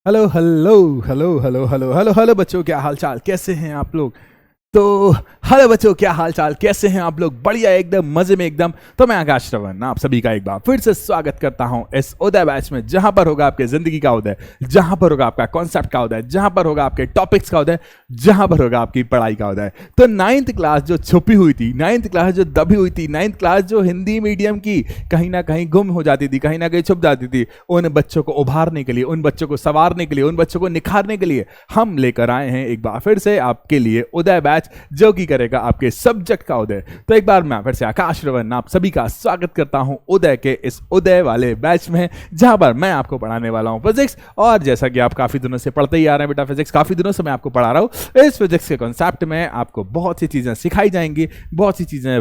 Hello hello hello hello hello hello hello बच्चों, क्या हाल चाल, कैसे हैं आप लोग। तो हेलो बच्चों, क्या हाल चाल, कैसे हैं आप लोग। बढ़िया, एकदम मजे में एकदम। तो मैं आकाश श्रवण आप सभी का एक बार फिर से स्वागत करता हूं इस उदय बैच में, जहां पर होगा आपके जिंदगी का उदय, जहां पर होगा आपका कॉन्सेप्ट का उदय, जहां पर होगा आपके टॉपिक्स का उदय, जहां पर होगा आपकी पढ़ाई का उदय। तो 9th क्लास जो छुपी हुई थी, 9th क्लास जो दबी हुई थी, 9th क्लास जो हिंदी मीडियम की कहीं ना कहीं गुम हो जाती थी, कहीं ना कहीं छुप जाती थी, उन बच्चों को उभारने के लिए, उन बच्चों को संवारने के लिए, उन बच्चों को निखारने के लिए हम लेकर आए हैं एक बार फिर से आपके लिए उदय बैच, जो कि करेगा आपके सब्जेक्ट का उदय। तो एक बार मैं फिर से आकाश श्रवण आप सभी का स्वागत करता हूं उदय के इस उदय वाले बैच में, जहां पर मैं आपको पढ़ाने वाला हूं फिजिक्स। और जैसा कि आप काफी दिनों से पढ़ते ही आ रहे हैं बेटा फिजिक्स, काफी दिनों से मैं आपको पढ़ा रहा हूं। इस फिजिक्स के कॉन्सेप्ट में आपको बहुत सी चीजें सिखाई जाएंगी, बहुत सी चीजें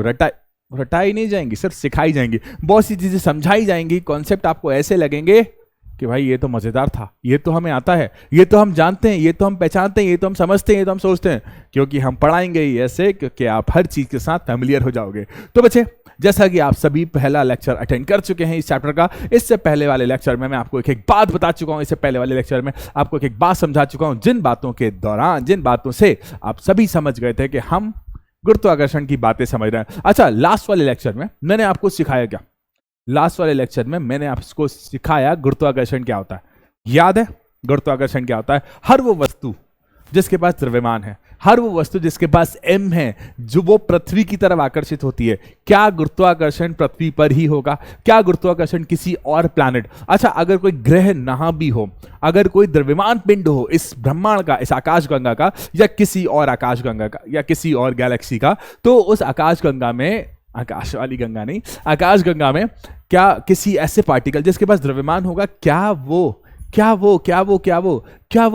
रटाई नहीं जाएंगी, सिर्फ सिखाई जाएंगी, बहुत सी चीजें समझाई जाएंगी। कॉन्सेप्ट आपको ऐसे लगेंगे कि भाई ये तो मजेदार था, ये तो हमें आता है, ये तो हम जानते हैं, ये तो हम पहचानते हैं, ये तो हम समझते हैं, ये तो हम सोचते हैं, क्योंकि हम पढ़ाएंगे ही ऐसे क्योंकि आप हर चीज के साथ फैमिलियर हो जाओगे। तो बच्चे, जैसा कि आप सभी पहला लेक्चर अटेंड कर चुके हैं इस चैप्टर का, इससे पहले वाले लेक्चर में मैं आपको एक एक बात बता चुका हूं, इससे पहले वाले लेक्चर में आपको एक एक बात समझा चुका हूं, जिन बातों के दौरान, जिन बातों से आप सभी समझ गए थे कि हम गुरुत्वाकर्षण की बातें समझ रहे हैं। अच्छा, लास्ट वाले लेक्चर में मैंने आपको सिखाया क्या? लास्ट वाले लेक्चर में मैंने आपको सिखाया गुरुत्वाकर्षण क्या होता है। याद है गुरुत्वाकर्षण क्या होता है? हर वो वस्तु जिसके पास द्रव्यमान है, हर वो वस्तु जिसके पास m है, जो वो पृथ्वी की तरफ आकर्षित होती है। क्या गुरुत्वाकर्षण पृथ्वी पर ही होगा? क्या गुरुत्वाकर्षण किसी और प्लैनेट, अच्छा अगर कोई ग्रह नहा भी हो, अगर कोई द्रव्यमान पिंड हो इस ब्रह्मांड का, इस आकाशगंगा का, या किसी और आकाशगंगा का, या किसी और गैलेक्सी का, तो उस आकाशगंगा में, आकाश वाली गंगा नहीं, आकाश गंगा में क्या किसी ऐसे पार्टिकल जिसके पास द्रव्यमान होगा, क्या वो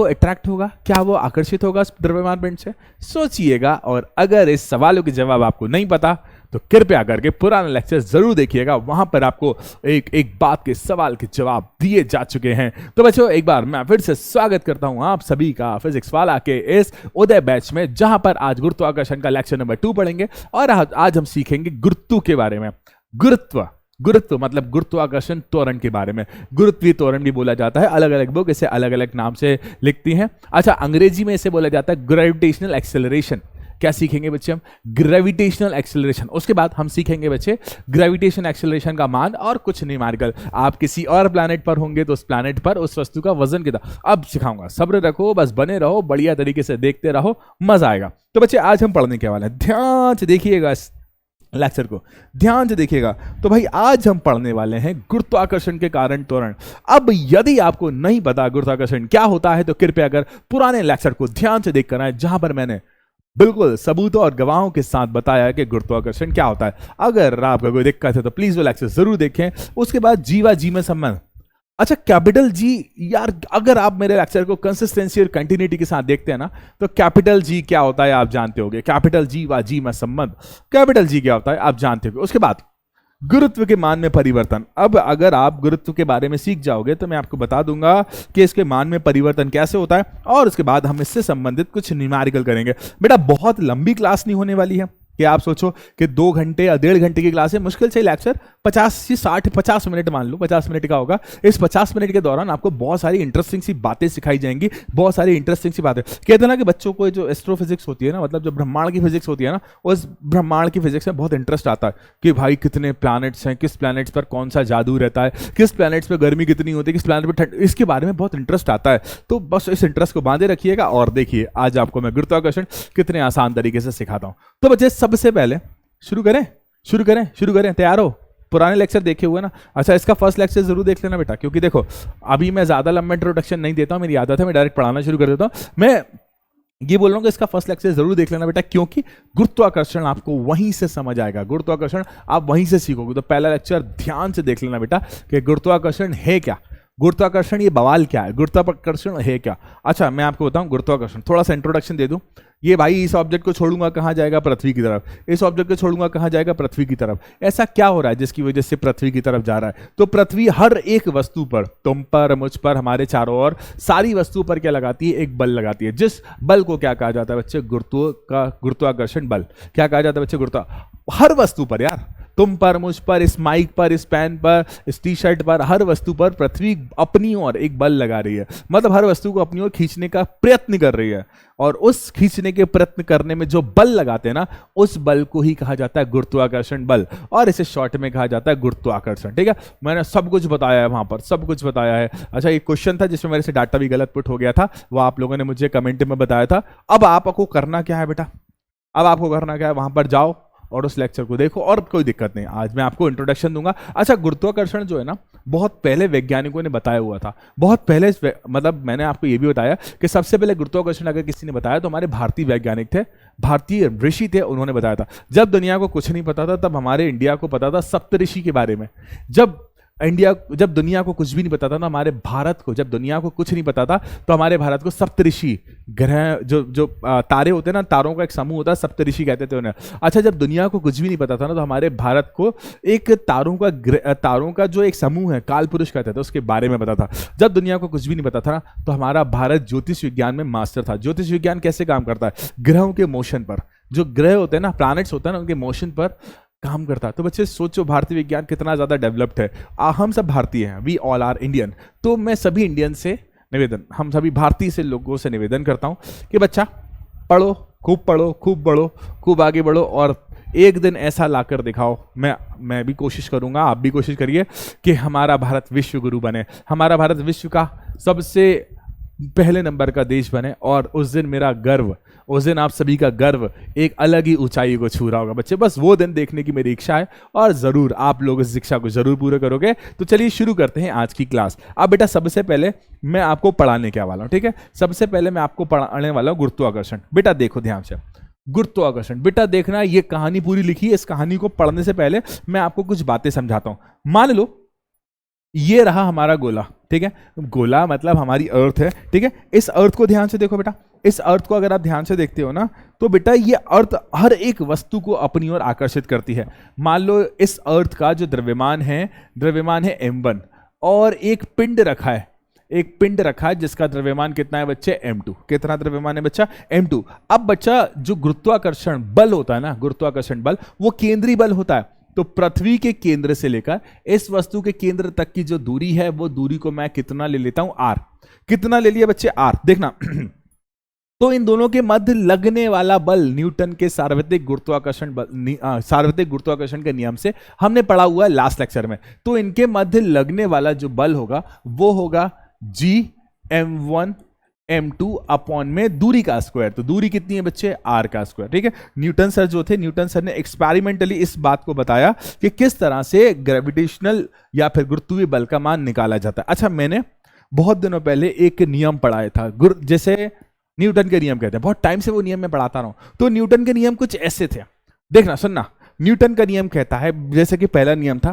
अट्रैक्ट होगा, क्या वो आकर्षित होगा उस द्रव्यमान पिंड से? सोचिएगा। और अगर इस सवालों के जवाब आपको नहीं पता तो कृपया करके पुराना लेक्चर जरूर देखिएगा, वहां पर आपको एक एक बात के सवाल के जवाब दिए जा चुके हैं। तो बच्चों, एक बार मैं फिर से स्वागत करता हूं आप सभी का फिजिक्स वाला के इस उदय बैच में, जहां पर आज गुरुत्वाकर्षण का लेक्चर नंबर 2 पढ़ेंगे। और आज हम सीखेंगे गुरुत्व के बारे में। गुरुत्व मतलब गुरुत्वाकर्षण त्वरण के बारे में। गुरुत्वीय त्वरण भी बोला जाता है, अलग अलग बुक इसे अलग अलग नाम से लिखती हैं। अच्छा, अंग्रेजी में इसे बोला जाता है ग्रेविटेशनल एक्सेलरेशन। क्या सीखेंगे बच्चे हम? Gravitational acceleration. उसके बाद हम सीखेंगे बच्चे ग्रेविटेशन एक्सेलरेशन का मान और कुछ न्यूमेरिकल। आप किसी और प्लैनेट पर होंगे तो उस प्लैनेट पर उस वस्तु का वजन कितना, अब सिखाऊंगा। सब्र रखो, बस बने रहो, बढ़िया तरीके से देखते रहो, मजा आएगा। तो बच्चे, आज हम पढ़ने के वाले हैं, ध्यान से देखिएगा इस लेक्चर को, ध्यान से देखिएगा। तो भाई, आज हम पढ़ने वाले हैं गुरुत्वाकर्षण के कारण त्वरण। अब यदि आपको नहीं पता गुरुत्वाकर्षण क्या होता है तो कृपया अगर पुराने लेक्चर को ध्यान से देखकर आए, जहां पर मैंने बिल्कुल सबूतों और गवाहों के साथ बताया कि गुरुत्वाकर्षण क्या होता है। अगर आपका कोई दिक्कत है तो प्लीज वो लेक्चर जरूर देखें। उसके बाद जीवा जी में संबंध। अच्छा, कैपिटल जी, यार अगर आप मेरे लेक्चर को कंसिस्टेंसी और कंटिन्यूटी के साथ देखते हैं ना, तो कैपिटल जी क्या होता है आप जानते होंगे। कैपिटल जी व जी में संबंध, कैपिटल जी क्या होता है आप जानते होंगे। उसके बाद गुरुत्व के मान में परिवर्तन। अब अगर आप गुरुत्व के बारे में सीख जाओगे तो मैं आपको बता दूंगा कि इसके मान में परिवर्तन कैसे होता है, और उसके बाद हम इससे संबंधित कुछ न्यूमेरिकल करेंगे। बेटा, बहुत लंबी क्लास नहीं होने वाली है कि आप सोचो कि 2 घंटे या 1.5 घंटे की क्लास है। मुश्किल से लेक्चर 50 से 50 मिनट मान लो, 50 मिनट का होगा। इस 50 मिनट के दौरान आपको बहुत सारी इंटरेस्टिंग सी बातें सिखाई जाएंगी, बहुत सारी इंटरेस्टिंग सी बातें। कहते हैं ना कि बच्चों को जो एस्ट्रोफिजिक्स होती है ना, मतलब जो ब्रह्मांड की फिजिक्स होती है ना, उस ब्रह्मांड की फिजिक्स में बहुत इंटरेस्ट आता है कि भाई कितने प्लैनेट्स हैं, किस प्लैनेट्स पर कौन सा जादू रहता है, किस प्लैनेट्स पर गर्मी कितनी होती है, किस प्लैनेट पर ठंड, इसके बारे में बहुत इंटरेस्ट आता है। तो बस इस इंटरेस्ट को बांधे रखिएगा और देखिए आज आपको मैं गुरुत्वाकर्षण कितने आसान तरीके से सिखाता हूं। तो बच्चे, सबसे पहले शुरू करें। तैयार हो? पुराने लेक्चर देखे हुए ना? अच्छा, इसका फर्स्ट लेक्चर जरूर देख लेना बेटा, क्योंकि देखो अभी मैं ज्यादा लंबा इंट्रोडक्शन नहीं देता हूं, मेरी आदत है मैं डायरेक्ट पढ़ाना शुरू कर देता हूं। मैं ये बोल रहा हूं कि इसका फर्स्ट लेक्चर जरूर देख लेना बेटा, क्योंकि गुरुत्वाकर्षण आपको वहीं से समझ आएगा, गुरुत्वाकर्षण आप वहीं से सीखोगे। तो पहला लेक्चर ध्यान से देख लेना बेटा कि गुरुत्वाकर्षण है क्या, गुरुत्वाकर्षण ये बवाल क्या है, गुरुत्वाकर्षण है क्या। अच्छा, मैं आपको बताऊं गुरुत्वाकर्षण, थोड़ा सा इंट्रोडक्शन दे दूं। ये भाई, इस ऑब्जेक्ट को छोड़ूंगा कहां जाएगा? पृथ्वी की तरफ। इस ऑब्जेक्ट को छोड़ूंगा कहां जाएगा? पृथ्वी की तरफ। ऐसा क्या हो रहा है जिसकी वजह से पृथ्वी की तरफ जा रहा है? तो पृथ्वी हर एक वस्तु पर, तुम पर, मुझ पर, हमारे चारों ओर सारी वस्तु पर क्या लगाती है? एक बल लगाती है, जिस बल को क्या कहा जाता है बच्चे? गुरुत्वाकर्षण बल। क्या कहा जाता है बच्चे? हर वस्तु पर यार, तुम पर, मुझ पर, इस माइक पर, इस पेन पर, इस टी शर्ट पर, हर वस्तु पर पृथ्वी अपनी ओर एक बल लगा रही है। मतलब हर वस्तु को अपनी ओर खींचने का प्रयत्न कर रही है, और उस खींचने के प्रयत्न करने में जो बल लगाते हैं ना, उस बल को ही कहा जाता है गुरुत्वाकर्षण बल, और इसे शॉर्ट में कहा जाता है गुरुत्वाकर्षण। ठीक है, मैंने सब कुछ बताया है, वहां पर सब कुछ बताया है। अच्छा, एक क्वेश्चन था जिसमें मेरे से डाटा भी गलत पुट हो गया था, वो आप लोगों ने मुझे कमेंट में बताया था। अब आपको करना क्या है बेटा, अब आपको करना क्या है, वहां पर जाओ और उस लेक्चर को देखो, और कोई दिक्कत नहीं। आज मैं आपको इंट्रोडक्शन दूंगा। अच्छा, गुरुत्वाकर्षण जो है ना, बहुत पहले वैज्ञानिकों ने बताया हुआ था, बहुत पहले, मतलब मैंने आपको ये भी बताया कि सबसे पहले गुरुत्वाकर्षण अगर किसी ने बताया तो हमारे भारतीय वैज्ञानिक थे, भारतीय ऋषि थे, उन्होंने बताया था। जब दुनिया को कुछ नहीं पता था तब हमारे इंडिया को पता था सप्तऋषि के बारे में। जब दुनिया को कुछ भी नहीं पता था ना, हमारे भारत को, जब दुनिया को कुछ नहीं पता था तो हमारे भारत को सप्तऋषि, ग्रह जो तारे होते हैं ना, तारों का एक समूह होता है, सप्तऋषि कहते थे उन्हें। अच्छा, जब दुनिया को कुछ भी नहीं पता था ना, तो हमारे भारत को एक तारों का जो एक समूह है, काल पुरुष कहते थे, उसके बारे में पता था। जब दुनिया को कुछ भी नहीं पता था ना, तो हमारा भारत ज्योतिष विज्ञान में मास्टर था। ज्योतिष विज्ञान कैसे काम करता है, ग्रहों के मोशन पर, जो ग्रह होते हैं ना, प्लैनेट्स होते हैं ना, उनके मोशन पर काम करता है। तो बच्चे सोचो भारतीय विज्ञान कितना ज्यादा डेवलप्ड है। हम सब भारतीय हैं, वी ऑल आर इंडियन। तो मैं सभी इंडियन से निवेदन, हम सभी भारतीय से लोगों से निवेदन करता हूं कि बच्चा पढ़ो, खूब बढ़ो, खूब आगे बढ़ो, और एक दिन ऐसा लाकर दिखाओ। मैं भी कोशिश करूंगा, आप भी कोशिश करिए कि हमारा भारत विश्व गुरु बने, हमारा भारत विश्व का सबसे पहले नंबर का देश बने, और उस दिन मेरा गर्व, उस दिन आप सभी का गर्व एक अलग ही ऊंचाई को छू रहा होगा। बच्चे, बस वो दिन देखने की मेरी इच्छा है, और जरूर आप लोग इस शिक्षा को जरूर पूरा करोगे। तो चलिए शुरू करते हैं आज की क्लास। अब बेटा, सबसे पहले मैं आपको पढ़ाने के वाला हूं, ठीक है। सबसे पहले मैं आपको पढ़ाने वाला हूं गुरुत्वाकर्षण। बेटा देखो ध्यान से, गुरुत्वाकर्षण बेटा देखना, ये कहानी पूरी लिखी है। इस कहानी को पढ़ने से पहले मैं आपको कुछ बातें समझाता हूं। मान लो ये रहा हमारा गोला, ठीक है। गोला मतलब हमारी अर्थ है, ठीक है। इस अर्थ को ध्यान से देखो बेटा, इस अर्थ को अगर आप ध्यान से देखते हो ना, तो बेटा ये अर्थ हर एक वस्तु को अपनी ओर आकर्षित करती है। मान लो इस अर्थ का जो द्रव्यमान है m1, और एक पिंड रखा है जिसका द्रव्यमान कितना है बच्चे, m2। कितना द्रव्यमान है बच्चा, m2। अब बच्चा, जो गुरुत्वाकर्षण बल होता है ना, गुरुत्वाकर्षण बल वो केंद्रीय बल होता है। तो पृथ्वी के केंद्र से लेकर इस वस्तु के केंद्र तक की जो दूरी है, वो दूरी को मैं कितना ले लेता हूं, r। कितना ले लिया बच्चे, r। देखना तो इन दोनों के मध्य लगने वाला बल न्यूटन के सार्वत्रिक गुरुत्वाकर्षण के नियम से हमने पढ़ा हुआ है लास्ट लेक्चर में। तो इनके मध्य लगने वाला जो बल होगा वो होगा Gm1 m2 अपॉन में दूरी का स्क्वायर। तो दूरी कितनी है बच्चे, r का स्क्वायर, ठीक है। न्यूटन सर ने एक्सपेरिमेंटली इस बात को बताया कि किस तरह से ग्रेविटेशनल या फिर गुरुत्वीय बल का मान निकाला जाता है। अच्छा, मैंने बहुत दिनों पहले एक नियम पढ़ाया था, जैसे न्यूटन के नियम कहते हैं, बहुत टाइम से वो नियम मैं पढ़ाता रहा हूं। तो न्यूटन के नियम कुछ ऐसे थे, देखना सुनना। न्यूटन का नियम कहता है, जैसे कि पहला नियम था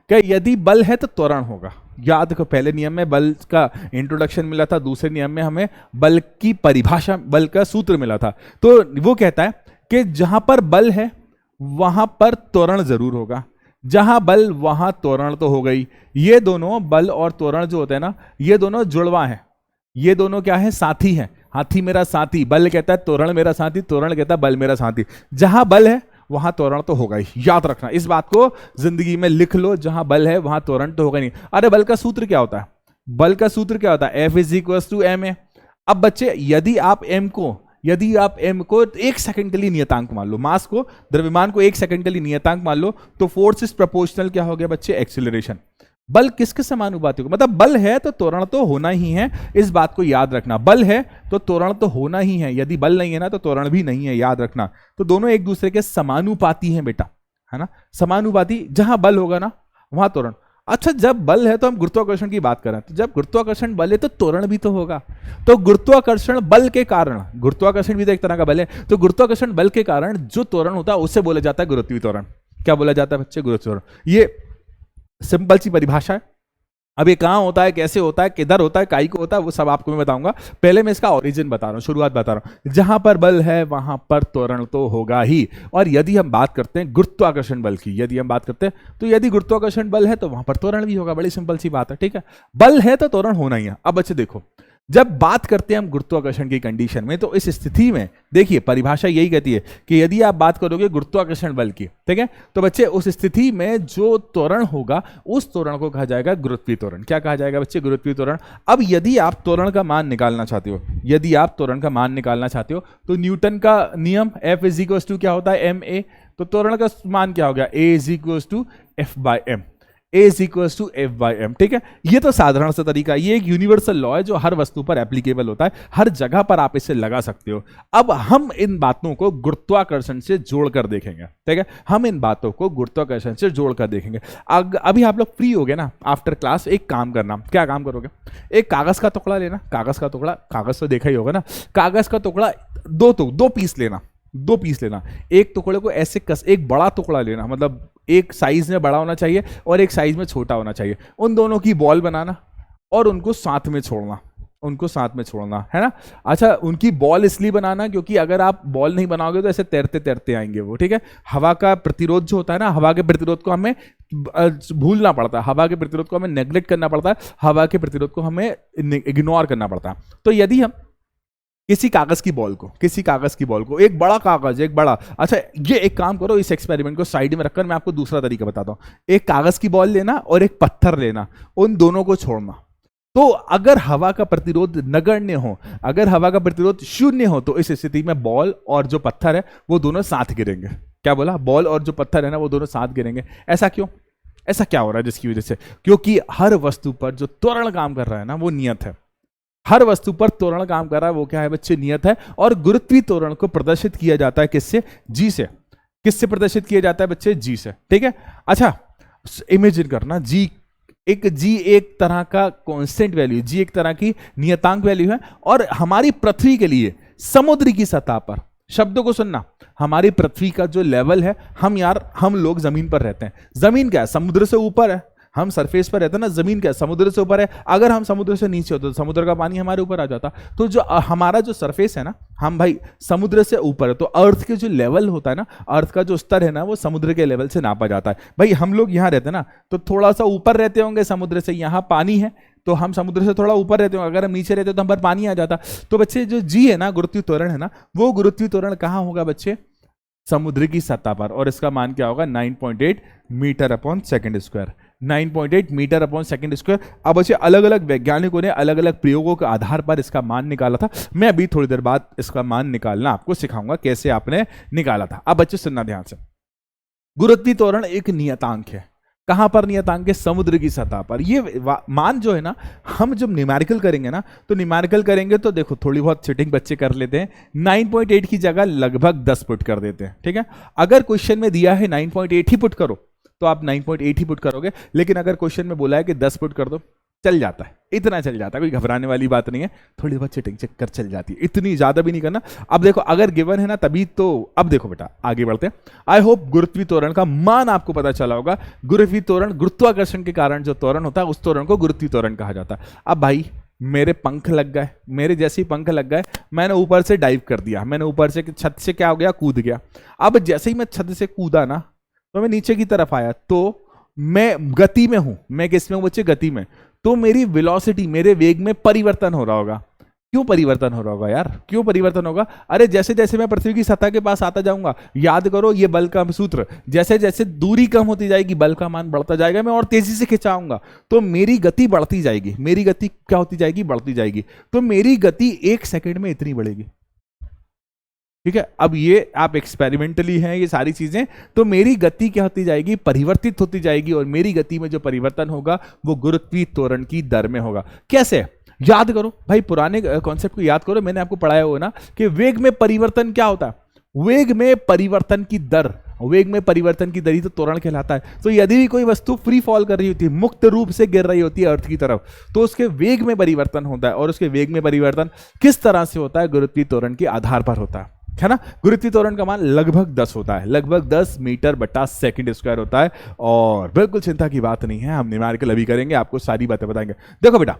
कि यदि बल है तो त्वरण होगा। याद रखो, पहले नियम में बल का इंट्रोडक्शन मिला था, दूसरे नियम में हमें बल की परिभाषा, बल का सूत्र मिला था। तो वो कहता है कि जहां पर बल है वहां पर त्वरण जरूर होगा, जहां बल वहां त्वरण तो हो गई। ये दोनों बल और त्वरण जो होते हैं ना, ये दोनों जुड़वा हैं, ये दोनों क्या है, साथी हैं। हाथी मेरा साथी, बल कहता है त्वरण मेरा साथी, त्वरण कहता है बल मेरा साथी। जहां बल है वहां त्वरण तो होगा ही, याद रखना, इस बात को जिंदगी में लिख लो, जहां बल है वहां त्वरण तो होगा नहीं। अरे बल का सूत्र क्या होता है, बल का सूत्र क्या होता है, F = ma। अब बच्चे, यदि आप m को 1 सेकंड के लिए नियतांक मान लो, मास को, द्रव्यमान को 1 सेकंड के लिए नियतांक मान लो, तो फोर्स इज प्रोपोर्शनल क्या हो गया बच्चे, एक्सीलरेशन। बल किसके समानुपाती होगा, मतलब बल है तो त्वरण तो होना ही है, इस बात को याद रखना। बल है तो त्वरण तो होना ही है, यदि बल नहीं है ना तो त्वरण भी नहीं है, याद रखना। तो दोनों एक दूसरे के समानुपाती हैं बेटा, है ना, समानुपाती। जहां बल होगा ना वहां त्वरण। अच्छा, जब बल है तो हम गुरुत्वाकर्षण की बात करें, तो जब गुरुत्वाकर्षण बल है तो त्वरण भी तो होगा। तो गुरुत्वाकर्षण बल के कारण, गुरुत्वाकर्षण भी तो एक तरह का बल है, तो गुरुत्वाकर्षण बल के कारण जो त्वरण होता है उसे बोला जाता है गुरुत्वीय त्वरण। क्या बोला जाता है बच्चे, गुरुत्वीय त्वरण। ये सिंपल सी परिभाषा है। अब ये कहां होता है, कैसे होता है, किधर होता है, काई को होता है, वो सब आपको मैं बताऊंगा। पहले मैं इसका ओरिजिन बता रहा हूं, शुरुआत बता रहा हूं। जहां पर बल है वहां पर त्वरण तो होगा ही। और यदि हम बात करते हैं गुरुत्वाकर्षण बल की, यदि हम बात करते हैं तो यदि गुरुत्वाकर्षण बल है तो वहां पर त्वरण भी होगा। बड़ी सिंपल सी बात है, ठीक है। बल है तो त्वरण होना ही है। अब बच्चे देखो, जब बात करते हैं हम गुरुत्वाकर्षण की कंडीशन में, तो इस स्थिति में देखिए परिभाषा यही कहती है कि यदि आप बात करोगे गुरुत्वाकर्षण बल की, ठीक है, तो बच्चे उस स्थिति में जो त्वरण होगा उस त्वरण को कहा जाएगा गुरुत्वीय त्वरण। क्या कहा जाएगा बच्चे? गुरुत्वीय त्वरण। अब यदि आप त्वरण का मान निकालना चाहते हो, यदि आप त्वरण का मान निकालना चाहते हो तो न्यूटन का नियम F इज इक्वल टू क्या होता है? ma। तो त्वरण का मान क्या हो गया? a is equal to F by M, A is equal to F by M. ठीक है, ये तो साधारण सा तरीका, ये एक यूनिवर्सल लॉ है जो हर वस्तु पर एप्लीकेबल होता है, हर जगह पर आप इसे लगा सकते हो। अब हम इन बातों को गुरुत्वाकर्षण से जोड़कर देखेंगे। ठीक है, हम इन बातों को गुरुत्वाकर्षण से जोड़कर देखेंगे। अभी आप लोग फ्री हो गए ना आफ्टर क्लास, एक काम करना। क्या काम करोगे? एक कागज का टुकड़ा लेना, कागज का टुकड़ा, कागज तो देखा ही होगा ना, कागज का टुकड़ा दो पीस लेना, दो पीस लेना। एक टुकड़े को ऐसे एक बड़ा टुकड़ा लेना, मतलब एक साइज में बड़ा होना चाहिए और एक साइज में छोटा होना चाहिए। उन दोनों की बॉल बनाना और उनको साथ में छोड़ना, उनको साथ में छोड़ना है ना। अच्छा, उनकी बॉल इसलिए बनाना क्योंकि अगर आप बॉल नहीं बनाओगे तो ऐसे तैरते तैरते आएंगे वो। ठीक है, हवा का प्रतिरोध जो होता है ना, हवा के प्रतिरोध को हमें भूलना पड़ता है, हवा के प्रतिरोध को हमें नेग्लेक्ट करना पड़ता है, हवा के प्रतिरोध को हमें इग्नोर करना पड़ता है। तो यदि हम किसी कागज की बॉल को एक बड़ा कागज, एक बड़ा, अच्छा ये एक काम करो, इस एक्सपेरिमेंट को साइड में रखकर मैं आपको दूसरा तरीका बताता हूं। एक कागज की बॉल लेना और एक पत्थर लेना, उन दोनों को छोड़ना। तो अगर हवा का प्रतिरोध नगण्य हो, अगर हवा का प्रतिरोध शून्य हो, तो इस स्थिति में बॉल और जो पत्थर है वो दोनों साथ गिरेंगे। क्या बोला? बॉल और जो पत्थर है ना वो दोनों साथ गिरेंगे। ऐसा क्यों? ऐसा क्या हो रहा है जिसकी वजह से? क्योंकि हर वस्तु पर जो त्वरण काम कर रहा है ना वो नियत है। हर वस्तु पर त्वरण काम कर रहा है वो क्या है बच्चे? नियत है। और गुरुत्वीय त्वरण को प्रदर्शित किया जाता है किससे? जी से। किससे प्रदर्शित किया जाता है बच्चे? जी से। ठीक है, अच्छा इमेजिन करना, जी एक तरह का कांस्टेंट वैल्यू, जी एक तरह की नियतांक वैल्यू है। और हमारी पृथ्वी के लिए समुद्र की सतह पर, शब्दों को सुनना, हमारी पृथ्वी का जो लेवल है, हम लोग जमीन पर रहते हैं। जमीन क्या है? समुद्र से ऊपर है। हम सरफेस पर रहते हैं ना, जमीन क्या है? समुद्र से ऊपर है। अगर हम समुद्र से नीचे होते तो समुद्र का पानी हमारे ऊपर आ जाता। तो जो हमारा जो सरफेस है ना, हम भाई समुद्र से ऊपर है, तो अर्थ के जो लेवल होता है ना, अर्थ का जो स्तर है ना, वो समुद्र के लेवल से नापा जाता है। भाई हम लोग यहाँ रहते हैं ना, तो थोड़ा सा ऊपर रहते होंगे समुद्र से, यहाँ पानी है तो हम समुद्र से थोड़ा ऊपर रहते होंगे। अगर हम नीचे रहते तो हम पर पानी आ जाता। तो बच्चे जो जी है ना, गुरुत्वीय त्वरण है ना, वो गुरुत्वीय त्वरण कहाँ होगा बच्चे? समुद्र की सतह पर। और इसका मान क्या होगा? 9.8 metre upon second square. 9.8 metre upon second square. अब बच्चे अलग अलग वैज्ञानिकों ने अलग अलग प्रयोगों के आधार पर इसका मान निकाला था। मैं अभी थोड़ी देर बाद इसका मान निकालना आपको सिखाऊंगा, कैसे आपने निकाला था। अब बच्चे सुनना ध्यान से, गुरुत्वीय त्वरण एक नियतांक है। कहां पर नियतांक है? समुद्र की सतह पर। ये मान जो है ना, हम जब न्यूमेरिकल करेंगे ना, तो न्यूमेरिकल करेंगे तो देखो थोड़ी बहुत चिटिंग बच्चे कर लेते हैं। 9.8 की जगह लगभग 10 पुट कर देते हैं। ठीक है, अगर क्वेश्चन में दिया है 9.8 ही पुट करो तो आप 9.8 ही पुट करोगे, लेकिन अगर क्वेश्चन में बोला है कि 10 पुट कर दो, चल जाता है, इतना चल जाता है, कोई घबराने वाली बात नहीं है। थोड़ी बहुत चिटिंग चेक कर चल जाती है, इतनी ज्यादा भी नहीं करना। अब देखो अगर गिवन है ना तभी तो। अब देखो बेटा आगे बढ़ते हैं। आई होप गुरुत्वीय त्वरण का मान आपको पता चला होगा। गुरुत्वीय त्वरण, गुरुत्वाकर्षण के कारण जो त्वरण होता है उस त्वरण को गुरुत्वीय त्वरण कहा जाता है। अब भाई मेरे पंख लग गए, मेरे जैसे ही पंख लग गए, मैंने ऊपर से डाइव कर दिया, मैंने ऊपर से छत से क्या हो गया? कूद गया। अब जैसे ही मैं छत से कूदा ना, तो मैं नीचे की तरफ आया, तो मैं गति में हूं। मैं किस में हूं बच्चे? गति में। तो मेरी वेलोसिटी, मेरे वेग में परिवर्तन हो रहा होगा। क्यों परिवर्तन हो रहा होगा यार? क्यों परिवर्तन होगा? अरे जैसे जैसे मैं पृथ्वी की सतह के पास आता जाऊंगा, याद करो ये बल का सूत्र, जैसे जैसे दूरी कम होती जाएगी बल का मान बढ़ता जाएगा, मैं और तेजी से खिंचाऊंगा तो मेरी गति बढ़ती जाएगी। मेरी गति क्या होती जाएगी? बढ़ती जाएगी। तो मेरी गति 1 सेकंड में इतनी बढ़ेगी। ठीक है, अब ये आप एक्सपेरिमेंटली हैं ये सारी चीजें, तो मेरी गति क्या होती जाएगी? परिवर्तित होती जाएगी। और मेरी गति में जो परिवर्तन होगा वो गुरुत्वीय त्वरण की दर में होगा। कैसे? याद करो भाई, पुराने कॉन्सेप्ट को याद करो। मैंने आपको पढ़ाया हुआ ना कि वेग में परिवर्तन क्या होता है? वेग में परिवर्तन की दर, वेग में परिवर्तन की दर ही तो त्वरण कहलाता है। तो यदि भी कोई वस्तु फ्री फॉल कर रही होती है, मुक्त रूप से गिर रही होती है अर्थ की तरफ, तो उसके वेग में परिवर्तन होता है। और उसके वेग में परिवर्तन किस तरह से होता है? गुरुत्वीय त्वरण के आधार पर होता है ना। गुरुत्वीय त्वरण का मान लगभग 10 होता है, लगभग 10 मीटर बटा सेकंड स्क्वायर होता है। और बिल्कुल चिंता की बात नहीं है, हम न्यूमेरिकल अभी करेंगे, आपको सारी बातें बताएंगे। देखो बेटा,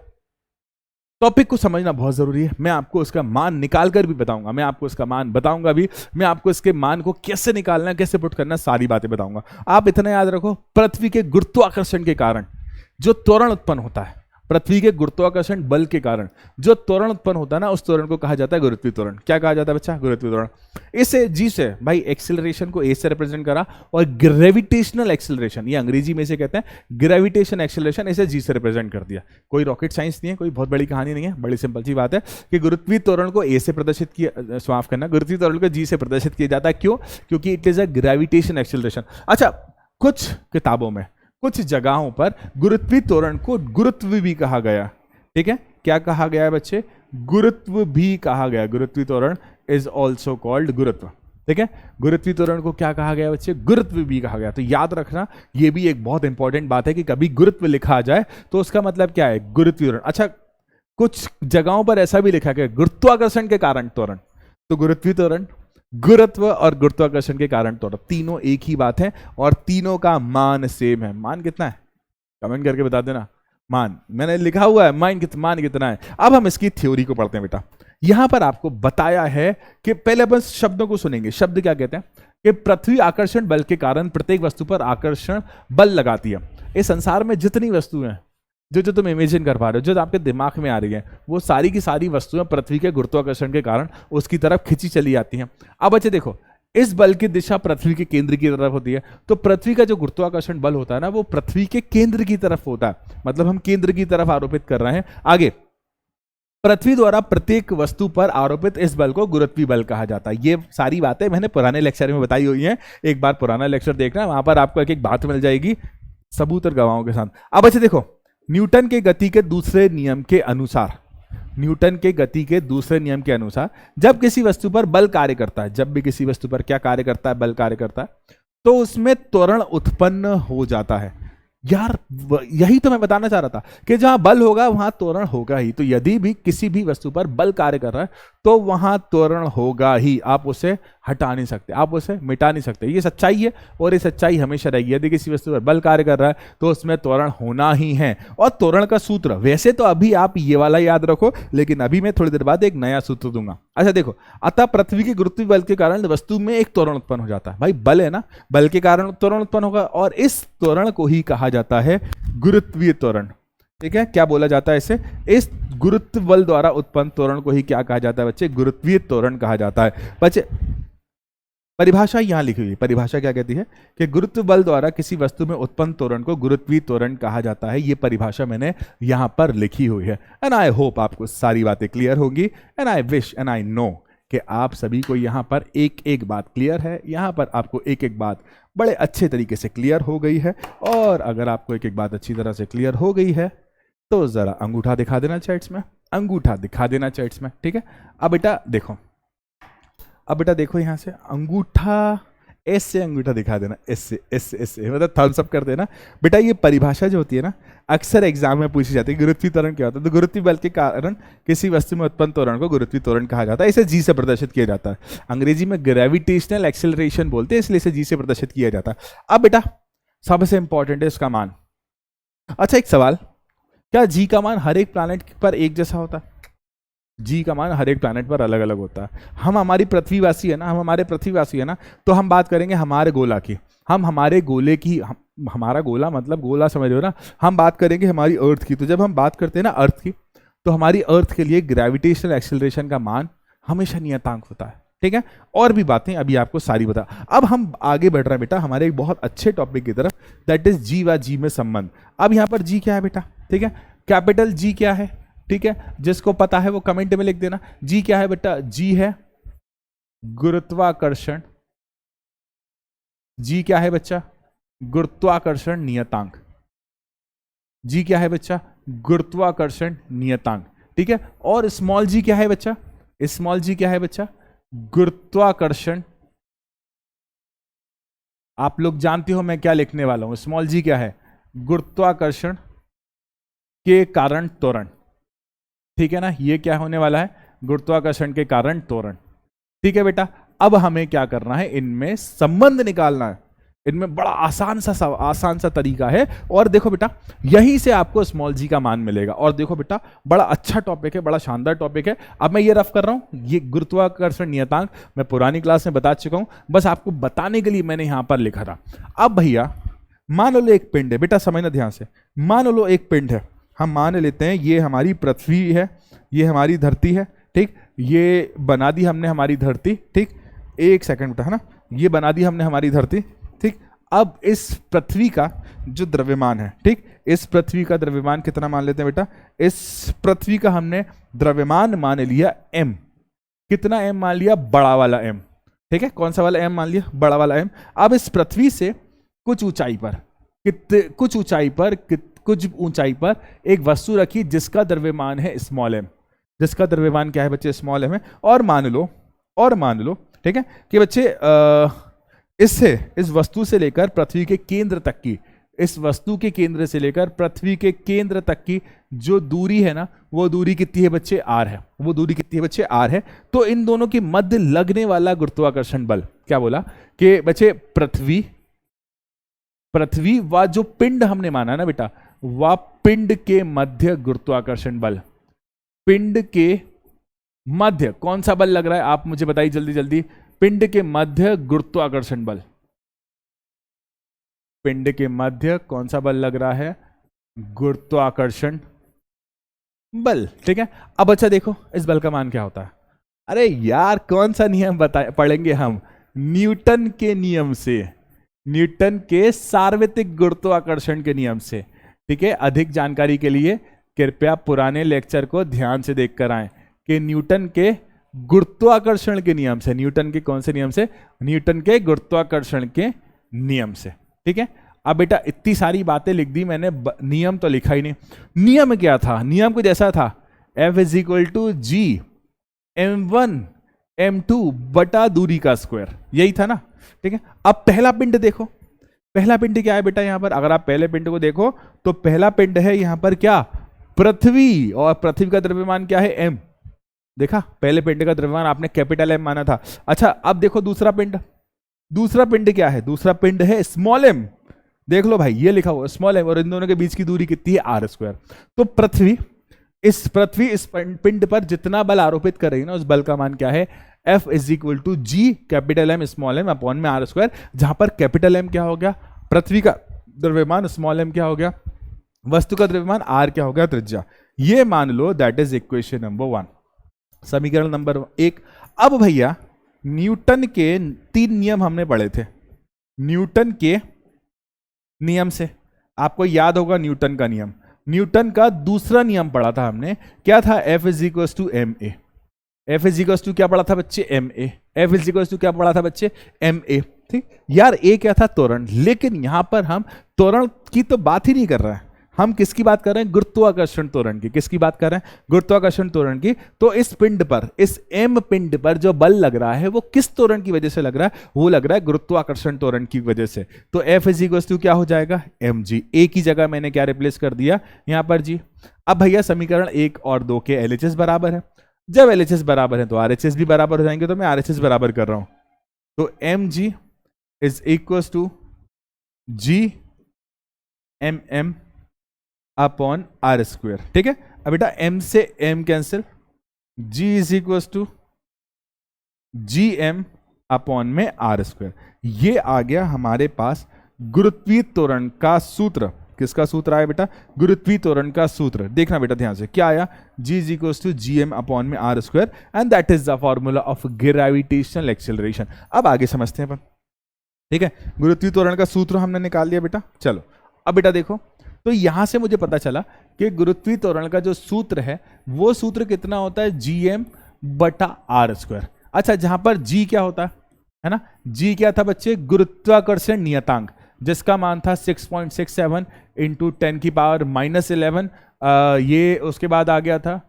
टॉपिक को समझना बहुत जरूरी है। मैं आपको इसका मान निकाल कर भी बताऊंगा, मैं आपको इसका मान बताऊंगा भी, मैं आपको इसके मान को कैसे निकालना है, कैसे पुट करना है, सारी बातें बताऊंगा। आप इतना याद रखो, पृथ्वी के गुरुत्वाकर्षण के कारण जो त्वरण उत्पन्न होता है, पृथ्वी के गुरुत्वाकर्षण बल के कारण जो त्वरण उत्पन्न होता है ना, उस त्वरण को कहा जाता है गुरुत्वीय त्वरण। क्या कहा जाता है बच्चा? गुरुत्वीय त्वरण। इसे जी से भाई एक्सेलरेशन को ए से रिप्रेजेंट करा, और ग्रेविटेशनल एक्सेलरेशन, ये अंग्रेजी में से कहते हैं ग्रेविटेशन एक्सेलरेशन, इसे जी से रिप्रेजेंट कर दिया। कोई रॉकेट साइंस नहीं है, कोई बहुत बड़ी कहानी नहीं है, बड़ी सिंपल सी बात है कि गुरुत्वीय त्वरण को ए से प्रदर्शित किया, माफ करना, गुरुत्वीय त्वरण को जी से प्रदर्शित किया जाता है। क्यों? क्योंकि it is a gravitation acceleration. अच्छा, कुछ किताबों में, कुछ जगहों पर गुरुत्वीय त्वरण को गुरुत्व भी कहा गया। ठीक है, क्या कहा गया है बच्चे? गुरुत्व भी कहा गया। गुरुत्वीय त्वरण इज ऑल्सो कॉल्ड गुरुत्व। ठीक है, गुरुत्वीय त्वरण को क्या कहा गया बच्चे? गुरुत्व भी कहा गया। तो याद रखना, ये भी एक बहुत इंपॉर्टेंट बात है कि कभी गुरुत्व लिखा जाए तो उसका मतलब क्या है? गुरुत्वीय त्वरण। अच्छा, कुछ जगहों पर ऐसा भी लिखा गया गुरुत्वाकर्षण के कारण त्वरण, तो गुरुत्वीय त्वरण, गुरुत्व और गुरुत्वाकर्षण के कारण त्वरण, तीनों एक ही बात है और तीनों का मान सेम है। मान कितना है? कमेंट करके बता देना। मान मैंने लिखा हुआ है, मान कितना है। अब हम इसकी थ्योरी को पढ़ते हैं बेटा। यहां पर आपको बताया है कि पहले अपन शब्दों को सुनेंगे। शब्द क्या कहते हैं कि पृथ्वी आकर्षण बल के कारण प्रत्येक वस्तु पर आकर्षण बल लगाती है। इस संसार में जितनी वस्तुएं हैं, जो जो तुम इमेजिन कर पा रहे हो, जो आपके दिमाग में आ रही है, वो सारी की सारी वस्तुएं पृथ्वी के गुरुत्वाकर्षण के कारण उसकी तरफ खिंची चली जाती हैं। अब बच्चे देखो, इस बल की दिशा पृथ्वी के केंद्र की तरफ होती है, तो पृथ्वी का जो गुरुत्वाकर्षण बल होता है ना, वो पृथ्वी के केंद्र की तरफ होता है। मतलब हम केंद्र की तरफ आरोपित कर रहे हैं। आगे, पृथ्वी द्वारा प्रत्येक वस्तु पर आरोपित इस बल को गुरुत्वीय बल कहा जाता है। ये सारी बातें मैंने पुराने लेक्चर में बताई हुई हैं, एक बार पुराना लेक्चर देखना, वहां पर आपको एक एक बात मिल जाएगी सबूत और गवाहों के साथ। अब अच्छा देखो, न्यूटन के गति के दूसरे नियम के अनुसार, न्यूटन के गति के दूसरे नियम के अनुसार जब किसी वस्तु पर बल कार्य करता है, जब भी किसी वस्तु पर क्या कार्य करता है? बल कार्य करता है, तो उसमें त्वरण उत्पन्न हो जाता है। यार यही तो मैं बताना चाह रहा था कि जहां बल होगा वहां त्वरण होगा ही। तो यदि भी किसी भी वस्तु पर बल कार्य कर रहा है तो वहां त्वरण होगा ही। आप उसे हटा नहीं सकते, आप उसे मिटा नहीं सकते। ये सच्चाई है और ये सच्चाई हमेशा रहेगी। यदि किसी वस्तु पर बल कार्य कर रहा है तो उसमें त्वरण होना ही है। और त्वरण का सूत्र वैसे तो अभी आप ये वाला याद रखो, लेकिन अभी मैं थोड़ी देर बाद एक नया सूत्र दूंगा। अच्छा देखो, अतः पृथ्वी के गुरुत्वीय बल के कारण वस्तु में एक त्वरण उत्पन्न हो जाता है। भाई बल है ना, बल के कारण त्वरण उत्पन्न होगा और इस त्वरण को ही कहा जाता है गुरुत्वीय त्वरण। ठीक है, क्या बोला जाता है इसे? इस गुरुत्व बल द्वारा उत्पन्न त्वरण को ही क्या कहा जाता है बच्चे? गुरुत्वीय त्वरण कहा जाता है। बच्चे परिभाषा यहां लिखी हुई, परिभाषा क्या कहती है कि गुरुत्व बल द्वारा किसी वस्तु में उत्पन्न त्वरण को गुरुत्वीय त्वरण कहा जाता है। ये परिभाषा मैंने यहां पर लिखी हुई है। एंड आई होप आपको सारी बातें क्लियर होंगी। And I wish and I know कि आप सभी को यहां पर एक एक बात क्लियर है। यहां पर आपको एक एक बात बड़े अच्छे तरीके से क्लियर हो गई है। और अगर आपको एक एक बात अच्छी तरह से क्लियर हो गई है तो जरा अंगूठा दिखा देना चैट्स में, अंगूठा दिखा देना चैट्स में। ठीक है, अब बेटा देखो, अब बेटा देखो यहां से अंगूठा, एस से अंगूठा दिखा देना, एस से, एस से, एस से, मतलब थम्स अप कर देना। बेटा ये परिभाषा जो होती है ना, अक्सर एग्जाम में पूछी जाती है। गुरुत्वीय त्वरण क्या होता है? तो गुरुत्वीय बल के कारण किसी वस्तु में उत्पन्न त्वरण को गुरुत्वीय त्वरण कहा जाता है। इसे जी से प्रदर्शित किया जाता है। अंग्रेजी में ग्रेविटेशनल एक्सेलरेशन बोलते हैं, इसलिए इसे जी से प्रदर्शित किया जाता है। अब बेटा सबसे इंपॉर्टेंट है इसका मान। अच्छा एक सवाल, क्या जी का मान हर एक प्लैनेट पर एक जैसा होता है? जी का मान हर एक प्लैनेट पर अलग अलग होता है। हम हमारी पृथ्वीवासी है ना, हम हमारे पृथ्वीवासी है ना, तो हम बात करेंगे हमारे गोला की। हम हमारे गोले की, हमारा गोला मतलब गोला समझ रहे हो ना, हम बात करेंगे हमारी अर्थ की। तो जब हम बात करते हैं ना अर्थ की, तो हमारी अर्थ के लिए ग्रेविटेशनल एक्सेलरेशन का मान हमेशा नियतांक होता है। ठीक है, और भी बातें अभी आपको सारी बता। अब हम आगे बढ़ रहे हैं बेटा हमारे एक बहुत अच्छे टॉपिक की तरफ, दैट इज जी व जी में संबंध। अब यहां पर जी क्या है बेटा? ठीक है, कैपिटल जी क्या है? ठीक है, जिसको पता है वो कमेंट में लिख देना। जी क्या है बेटा? जी है गुरुत्वाकर्षण। जी क्या है बच्चा? गुरुत्वाकर्षण नियतांक। जी क्या है बच्चा? गुरुत्वाकर्षण नियतांक। ठीक है, और स्मॉल जी क्या है बच्चा? स्मॉल जी क्या है बच्चा? गुरुत्वाकर्षण। आप लोग जानते हो मैं क्या लिखने वाला हूं। स्मॉल जी क्या है? गुरुत्वाकर्षण के कारण त्वरण। ठीक है ना, ये क्या होने वाला है? गुरुत्वाकर्षण के कारण त्वरण। ठीक है बेटा, अब हमें क्या करना है? इनमें संबंध निकालना है। इनमें बड़ा आसान सा तरीका है। और देखो बेटा, यहीं से आपको स्मॉल जी का मान मिलेगा। और देखो बेटा, बड़ा अच्छा टॉपिक है, बड़ा शानदार टॉपिक है। अब मैं ये रफ कर रहा हूं, ये गुरुत्वाकर्षण नियतांक मैं पुरानी क्लास में बता चुका हूं, बस आपको बताने के लिए मैंने यहां पर लिखा था। अब भैया मान लो एक पिंड है, बेटा समझना ध्यान से। मान लो एक पिंड है, हम मान लेते हैं ये हमारी पृथ्वी है, ये हमारी धरती है, ठीक, ये बना दी हमने हमारी धरती, ठीक, एक सेकंड बेटा, है ना, ये बना दी हमने हमारी धरती, ठीक। अब इस पृथ्वी का जो द्रव्यमान है, ठीक, इस पृथ्वी का द्रव्यमान कितना मान लेते हैं बेटा, इस पृथ्वी का हमने द्रव्यमान मान लिया m। कितना m मान लिया, बड़ा वाला m, ठीक है, कौन सा वाला m मान लिया, बड़ा वाला m। अब इस पृथ्वी से कुछ ऊंचाई पर कुछ ऊंचाई पर एक वस्तु रखी जिसका द्रव्यमान है स्मॉल m। जिसका द्रव्यमान क्या है बच्चे, स्मॉल m है। और मान लो ठीक है कि बच्चे इस वस्तु से लेकर पृथ्वी के केंद्र तक की, इस वस्तु के केंद्र से लेकर पृथ्वी के केंद्र तक की जो दूरी है ना, वो दूरी कितनी है बच्चे, r है। वो दूरी कितनी है बच्चे, r है। तो इन दोनों के मध्य लगने वाला गुरुत्वाकर्षण बल, क्या बोला कि बच्चे पृथ्वी व जो पिंड हमने माना ना बेटा, वह पिंड के मध्य गुरुत्वाकर्षण बल, पिंड के मध्य कौन सा बल लग रहा है, आप मुझे बताइए जल्दी जल्दी। पिंड के मध्य गुरुत्वाकर्षण बल, पिंड के मध्य कौन सा बल लग रहा है, गुरुत्वाकर्षण बल, ठीक है। अब अच्छा देखो इस बल का मान क्या होता है। अरे यार कौन सा नियम पढ़ेंगे हम, न्यूटन के नियम से, न्यूटन के सार्वत्रिक गुरुत्वाकर्षण के नियम से, ठीक है। अधिक जानकारी के लिए कृपया पुराने लेक्चर को ध्यान से देखकर आएं कि न्यूटन के गुरुत्वाकर्षण के नियम से, न्यूटन के कौन से नियम से, न्यूटन के गुरुत्वाकर्षण के नियम से, ठीक है। अब बेटा इतनी सारी बातें लिख दी मैंने, नियम तो लिखा ही नहीं। नियम क्या था, नियम कुछ ऐसा था, F is equal to G m1 m2 बटा दूरी का स्क्वायर, यही था ना, ठीक है। अब पहला पिंड देखो, पहला पिंड क्या है बेटा, यहां पर अगर आप पहले पिंड को देखो तो पहला पिंड है यहां पर क्या, पृथ्वी, और पृथ्वी का द्रव्यमान क्या है, m। देखा, पहले पिंड का द्रव्यमान आपने कैपिटल M माना था। अच्छा अब देखो दूसरा पिंड, दूसरा पिंड क्या है, दूसरा पिंड है स्मॉल m। देख लो भाई ये लिखा हुआ स्मॉल m, और इन दोनों के बीच की दूरी कितनी है, r स्क्वायर। तो पृथ्वी इस पिंड पर जितना बल आरोपित कर रही है ना, उस बल का मान क्या है, F is equal to G capital M small m upon में r स्क्वायर, जहां पर कैपिटल M क्या हो गया, पृथ्वी का द्रव्यमान, स्मॉल m क्या हो गया, वस्तु का द्रव्यमान, r क्या हो गया, त्रिज्या। ये मान लो दैट इज इक्वेशन नंबर 1, समीकरण नंबर 1। अब भैया न्यूटन के 3 नियम हमने पढ़े थे, न्यूटन के नियम से आपको याद होगा न्यूटन का नियम, न्यूटन का दूसरा नियम पढ़ा था हमने, क्या था, F is equal to M A. F is equal to क्या पढ़ा था बच्चे, M A. F is equal to क्या पढ़ा था बच्चे, एम ए, ठीक यार। ए क्या था, त्वरण। लेकिन यहां पर हम त्वरण की तो बात ही नहीं कर रहे हैं, हम किसकी बात कर रहे हैं, गुरुत्वाकर्षण त्वरण की। किसकी बात कर रहे हैं, गुरुत्वाकर्षण त्वरण की। तो इस पिंड पर, इस m पिंड पर जो बल लग रहा है वो किस त्वरण की वजह से लग रहा है, वो लग रहा है गुरुत्वाकर्षण त्वरण की वजह से। तो F इज इक्वल टू क्या हो जाएगा, mg। ए की जगह मैंने क्या रिप्लेस कर दिया यहां पर जी। अब भैया समीकरण 1 और 2 के LHS बराबर है, जब LHS बराबर है तो RHS भी बराबर हो जाएंगे, तो मैं RHS बराबर कर रहा हूं। तो mg is equal to G mm upon R square, ठीक है। अब बेटा m से m cancel, g is equal to G M upon में आर स्क्वायर। ये आ गया हमारे पास गुरुत्वीय त्वरण का सूत्र। किसका सूत्र आया बेटा, गुरुत्वीय त्वरण का सूत्र। देखना बेटा ध्यान से, क्या आया, g is equal to G M upon में R square, and that is the formula of gravitational acceleration. अब आगे समझते हैं अपन, ठीक है। गुरुत्वीय त्वरण का सूत्र हमने निकाल लिया बेटा। चलो अब बेटा देखो, तो यहां से मुझे पता चला कि गुरुत्वीय त्वरण का जो सूत्र है वो सूत्र कितना होता है, gm बटा आर स्क्वायर। अच्छा जहां पर g क्या होता है ना, g क्या था बच्चे, गुरुत्वाकर्षण नियतांक, जिसका मान था 6.67 इंटू 10 की पावर -11। ये उसके बाद आ गया था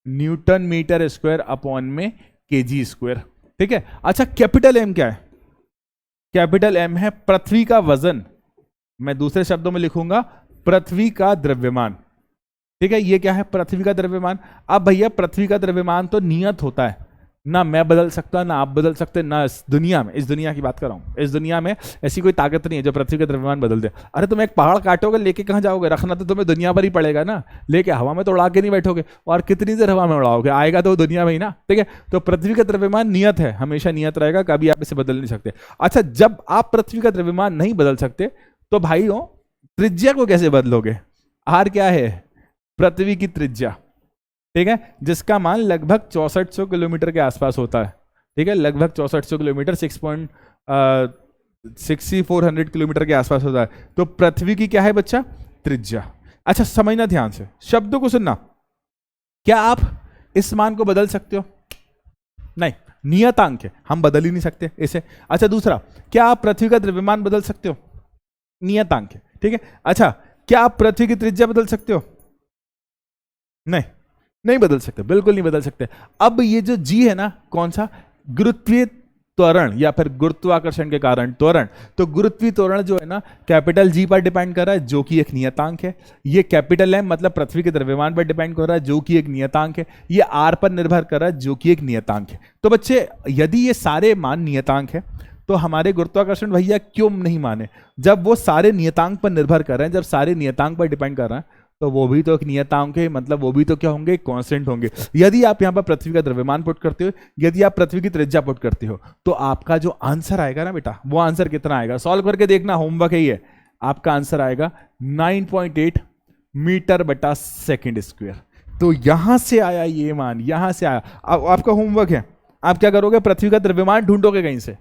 न्यूटन मीटर स्क्वायर अपॉन में kg स्क्वायर, ठीक है। अच्छा कैपिटल M क्या है, कैपिटल M है पृथ्वी का वजन, मैं दूसरे शब्दों में लिखूंगा पृथ्वी का द्रव्यमान, ठीक है। ये क्या है, पृथ्वी का द्रव्यमान। अब भैया पृथ्वी का द्रव्यमान तो नियत होता है ना, मैं बदल सकता ना आप बदल सकते ना, इस दुनिया में, इस दुनिया की बात कर रहा हूं, इस दुनिया में ऐसी कोई ताकत नहीं है जो पृथ्वी का द्रव्यमान बदल दे। अरे तुम एक पहाड़ काटोगे, लेके कहां जाओगे, रखना तो तुम्हें दुनिया पर ही पड़ेगा ना, लेके हवा में तो उड़ा के नहीं बैठोगे, और कितनी देर हवा में उड़ाओगे, आएगा तो दुनिया में ही ना, ठीक है। तो पृथ्वी का द्रव्यमान नियत है, हमेशा नियत रहेगा, कभी आप इसे बदल नहीं सकते। अच्छा जब आप पृथ्वी का द्रव्यमान नहीं बदल सकते तो भाइयों त्रिज्या को कैसे बदलोगे, आर क्या है, पृथ्वी की त्रिज्या, ठीक है, जिसका मान लगभग 6400 किलोमीटर के आसपास होता है, ठीक है, लगभग 6400 किलोमीटर 6,6400 किलोमीटर के आसपास होता है। तो पृथ्वी की क्या है बच्चा? त्रिज्या। अच्छा समझना ध्यान से, शब्दों को सुनना। क्या आप इस मान को बदल सकते हो? नहीं, नियतांक है, हम बदल ही नहीं सकते इसे। अच्छा दूसरा, क्या आप पृथ्वी का द्रव्यमान बदल सकते हो? नियतांक है, ठीक है। अच्छा, क्या आप पृथ्वी की त्रिज्या बदल सकते हो? नहीं, नहीं बदल सकते, बिल्कुल नहीं बदल सकते। अब ये जो जी है ना, कौन सा? गुरुत्वीय त्वरण या फिर गुरुत्वाकर्षण के कारण त्वरण। तो गुरुत्वीय त्वरण जो है ना, कैपिटल जी पर डिपेंड कर रहा है, जो कि एक नियतांक है। ये कैपिटल एम मतलब पृथ्वी के द्रव्यमान पर डिपेंड कर रहा है, जो कि एक नियतांक है। ये आर पर निर्भर कर रहा है, जो कि एक नियतांक है। तो बच्चे, यदि ये सारे मान नियतांक है तो हमारे गुरुत्वाकर्षण भैया क्यों नहीं माने? जब वो सारे नियतांक पर निर्भर कर रहे हैं, जब सारे नियतांक पर डिपेंड कर रहे हैं, तो वो भी तो एक नियतांक है, मतलब वो भी तो क्या होंगे? कांस्टेंट होंगे। यदि आप यहाँ पर पृथ्वी का द्रव्यमान पुट करते हो, यदि आप पृथ्वी की त्रिज्या पुट करते हो, तो आपका जो आंसर आएगा ना बेटा, वो आंसर कितना आएगा? सॉल्व करके देखना, होमवर्क है ये। आपका आंसर आएगा 9.8 मीटर बटा सेकेंड स्क्वायर। तो यहां से आया ये मान, यहां से आया। अब आपका होमवर्क है, आप क्या करोगे? पृथ्वी का द्रव्यमान ढूंढोगे कहीं से।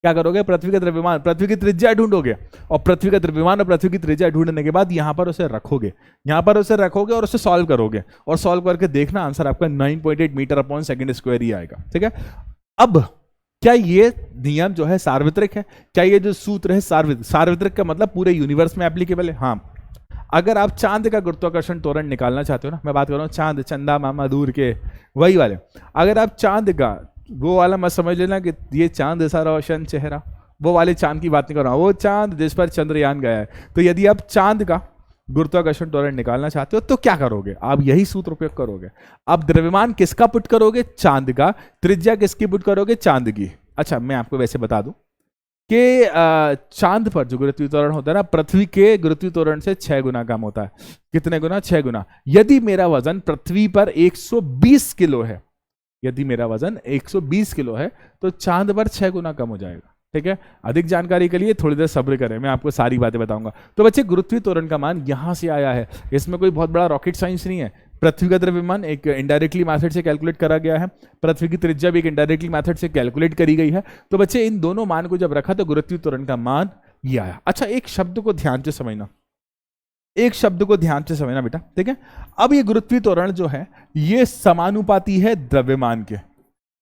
क्या करोगे? पृथ्वी का द्रव्यमान, पृथ्वी की त्रिज्या ढूंढोगे, और पृथ्वी का द्रव्यमान और पृथ्वी की त्रिज्या ढूंढने के बाद यहां पर उसे रखोगे, यहां पर उसे रखोगे और उसे सॉल्व करोगे, और सॉल्व करके देखना आंसर आपका 9.8 मीटर अपॉन सेकेंड स्क्वायर ही आएगा, ठीक है। अब क्या ये नियम जो है सार्वत्रिक है? क्या ये जो सूत्र है सार्वत्रिक का मतलब पूरे यूनिवर्स में एप्लीकेबल है? हाँ। अगर आप चांद का गुरुत्वाकर्षण त्वरण निकालना चाहते हो ना, मैं बात कर रहा हूँ चांद, चंदा मामा दूर के वही वाले, अगर आप चांद का वो वाला मत समझ लेना कि ये चांद ऐसा रोशन चेहरा, वो वाले चांद की बात नहीं कर रहा हूं, वो चांद जिस पर चंद्रयान गया है। तो यदि आप चांद का गुरुत्वाकर्षण त्वरण निकालना चाहते हो तो क्या करोगे? आप यही सूत्र उपयोग करोगे। आप द्रव्यमान किसका पुट करोगे? चांद का। त्रिज्या किसकी पुट करोगे? चांद की। अच्छा, मैं आपको वैसे बता दूं कि चांद पर जो गुरुत्वीय त्वरण होता है ना, पृथ्वी के गुरुत्वीय त्वरण से 6 गुना कम होता है। कितने गुना? 6 गुना। यदि मेरा वजन पृथ्वी पर 120 किलो है, यदि मेरा वजन 120 किलो है, तो चांद पर 6 गुना कम हो जाएगा, ठीक है। अधिक जानकारी के लिए थोड़ी देर सब्र करें, मैं आपको सारी बातें बताऊंगा। तो बच्चे, गुरुत्वीय त्वरण का मान यहां से आया है, इसमें कोई बहुत बड़ा रॉकेट साइंस नहीं है। पृथ्वी का द्रव्यमान एक इनडायरेक्टली मेथड से कैलकुलेट करा गया है, पृथ्वी की त्रिज्या भी एक इनडायरेक्टली मेथड से कैलकुलेट करी गई है। तो बच्चे, इन दोनों मान को जब रखा तो गुरुत्वीय त्वरण का मान ये आया। अच्छा, एक शब्द को ध्यान से समझना, एक शब्द को ध्यान से समझना बेटा, ठीक है। अब ये गुरुत्वीय त्वरण जो है ये समानुपाती है द्रव्यमान के।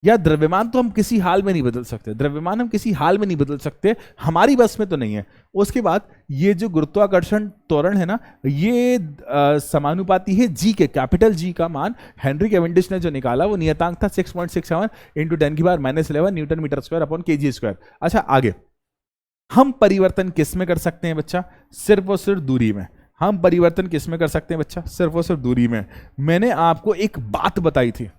या द्रव्यमान तो हम किसी हाल में नहीं बदल सकते, द्रव्यमान हम किसी हाल में नहीं बदल सकते, हमारी बस में तो नहीं है। उसके बाद ये जो गुरुत्वाकर्षण त्वरण है ना, ये समानुपाती है जी के, कैपिटल जी का मान हेनरी कैवेंडिश ने जो निकाला वो नियतांक था 6.67 into 10⁻11 newton metre square upon KG square. अच्छा, आगे हम परिवर्तन किस में कर सकते हैं बच्चा? सिर्फ और सिर्फ दूरी में। हम परिवर्तन किस में कर सकते हैं बच्चा? सिर्फ और सिर्फ दूरी में। मैंने आपको एक बात बताई थी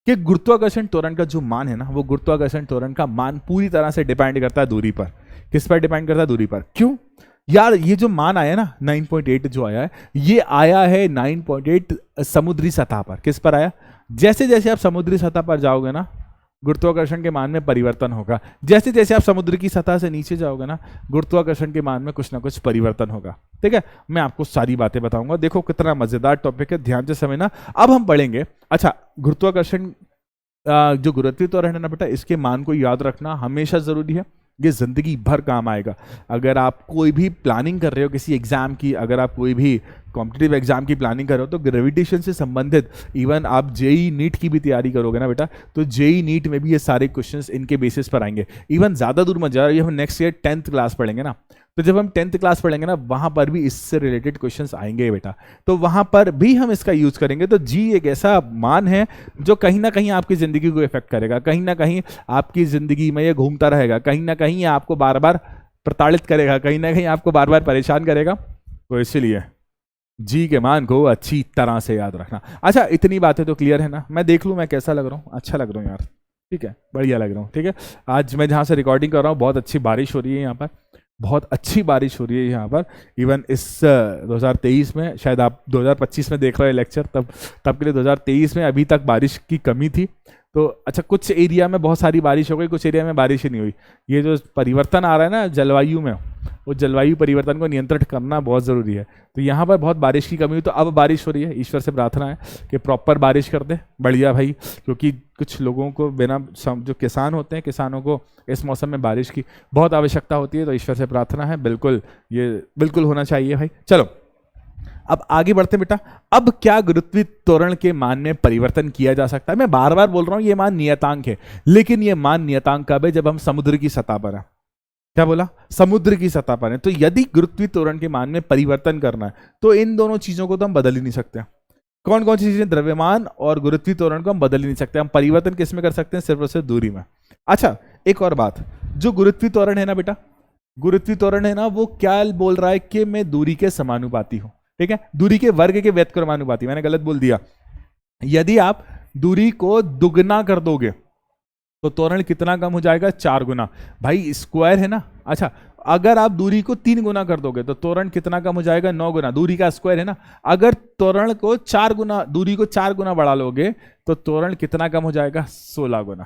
कि गुरुत्वाकर्षण त्वरण का जो मान है ना, वो गुरुत्वाकर्षण त्वरण का मान पूरी तरह से डिपेंड करता है दूरी पर। किस पर डिपेंड करता है? दूरी पर। क्यों यार? ये जो मान आया ना 9.8 जो आया है, ये आया है 9.8 समुद्री सतह पर। किस पर आया? जैसे जैसे आप समुद्री सतह पर जाओगे ना, गुरुत्वाकर्षण के मान में परिवर्तन होगा। जैसे जैसे आप समुद्र की सतह से नीचे जाओगे ना, गुरुत्वाकर्षण के मान में कुछ ना कुछ परिवर्तन होगा, ठीक है। मैं आपको सारी बातें बताऊंगा। देखो कितना मजेदार टॉपिक है, ध्यान से समझना। अब हम पढ़ेंगे। अच्छा, गुरुत्वाकर्षण जो गुरुत्वीय त्वरण है ना बेटा, इसके मान को याद रखना हमेशा जरूरी है, ये जिंदगी भर काम आएगा। अगर आप कोई भी प्लानिंग कर रहे हो किसी एग्जाम की, अगर आप कोई भी कॉम्पिटिटिव एग्जाम की प्लानिंग कर रहे हो, तो ग्रेविटेशन से संबंधित इवन आप जेई नीट की भी तैयारी करोगे ना बेटा, तो जेई नीट में भी ये सारे क्वेश्चंस इनके बेसिस पर आएंगे। इवन ज्यादा दूर मत जाओ, ये हम नेक्स्ट ईयर 10th क्लास पढ़ेंगे ना, तो जब हम 10th क्लास पढ़ेंगे ना, वहां पर भी इससे रिलेटेड क्वेश्चंस आएंगे बेटा, तो वहां पर भी हम इसका यूज करेंगे। तो जी एक ऐसा मान है जो कहीं ना कहीं आपकी जिंदगी को इफेक्ट करेगा, कहीं ना कहीं आपकी जिंदगी में ये घूमता रहेगा, कहीं ना कहीं आपको बार बार प्रताड़ित करेगा, कहीं ना कहीं आपको बार बार परेशान करेगा। तो इसलिए जी के मान को अच्छी तरह से याद रखना। अच्छा, इतनी बातें तो क्लियर है ना? मैं देख लूं मैं कैसा लग रहा हूँ। अच्छा लग रहा हूँ यार, ठीक है, बढ़िया लग रहा हूँ, ठीक है। आज मैं जहाँ से रिकॉर्डिंग कर रहा हूँ बहुत अच्छी बारिश हो रही है यहाँ पर, बहुत अच्छी बारिश हो रही है यहाँ पर। इवन इस 2023 में, शायद आप 2025 में देख रहे हो लेक्चर, तब के लिए 2023 में अभी तक बारिश की कमी थी। तो अच्छा, कुछ एरिया में बहुत सारी बारिश हो गई, कुछ एरिया में बारिश ही नहीं हुई। ये जो परिवर्तन आ रहा है ना जलवायु में, वो जलवायु परिवर्तन को नियंत्रित करना बहुत ज़रूरी है। तो यहाँ पर बहुत बारिश की कमी हुई, तो अब बारिश हो रही है। ईश्वर से प्रार्थना है कि प्रॉपर बारिश कर दे, बढ़िया भाई, क्योंकि कुछ लोगों को बिना जो किसान होते हैं, किसानों को इस मौसम में बारिश की बहुत आवश्यकता होती है। तो ईश्वर से प्रार्थना है, बिल्कुल ये बिल्कुल होना चाहिए भाई। चलो अब आगे बढ़ते बेटा। अब क्या गुरुत्वीय त्वरण के मान में परिवर्तन किया जा सकता है? मैं बार बार बोल रहा हूं ये मान नियतांक है, लेकिन ये मान नियतांक कब है? जब हम समुद्र की सतह पर है। क्या बोला? समुद्र की सतह पर है। तो यदि गुरुत्वीय त्वरण के मान में परिवर्तन करना है तो इन दोनों चीजों को तो हम बदल ही नहीं सकते। कौन कौन सी चीजें? द्रव्यमान और गुरुत्वीय त्वरण को हम बदल ही नहीं सकते। हम परिवर्तन किस में कर सकते हैं? सिर्फ और सिर्फ दूरी में। अच्छा, एक और बात, जो गुरुत्वीय त्वरण है ना बेटा, गुरुत्वीय त्वरण है ना, वो क्या बोल रहा है कि मैं दूरी के समानुपाती हूं। ठीक है, दूरी के वर्ग के व्यतिक्रमानुपाती। मैंने गलत बोल दिया। यदि आप दूरी को दुगना कर दोगे तो त्वरण कितना कम हो जाएगा? 4 गुना। भाई स्क्वायर है ना। अच्छा, अगर आप दूरी को 3 गुना कर दोगे तो त्वरण कितना कम हो जाएगा? 9 गुना। दूरी का स्क्वायर है ना। अगर त्वरण को 4 गुना, दूरी को 4 गुना बढ़ा लोगे तो त्वरण कितना कम हो जाएगा? 16 गुना।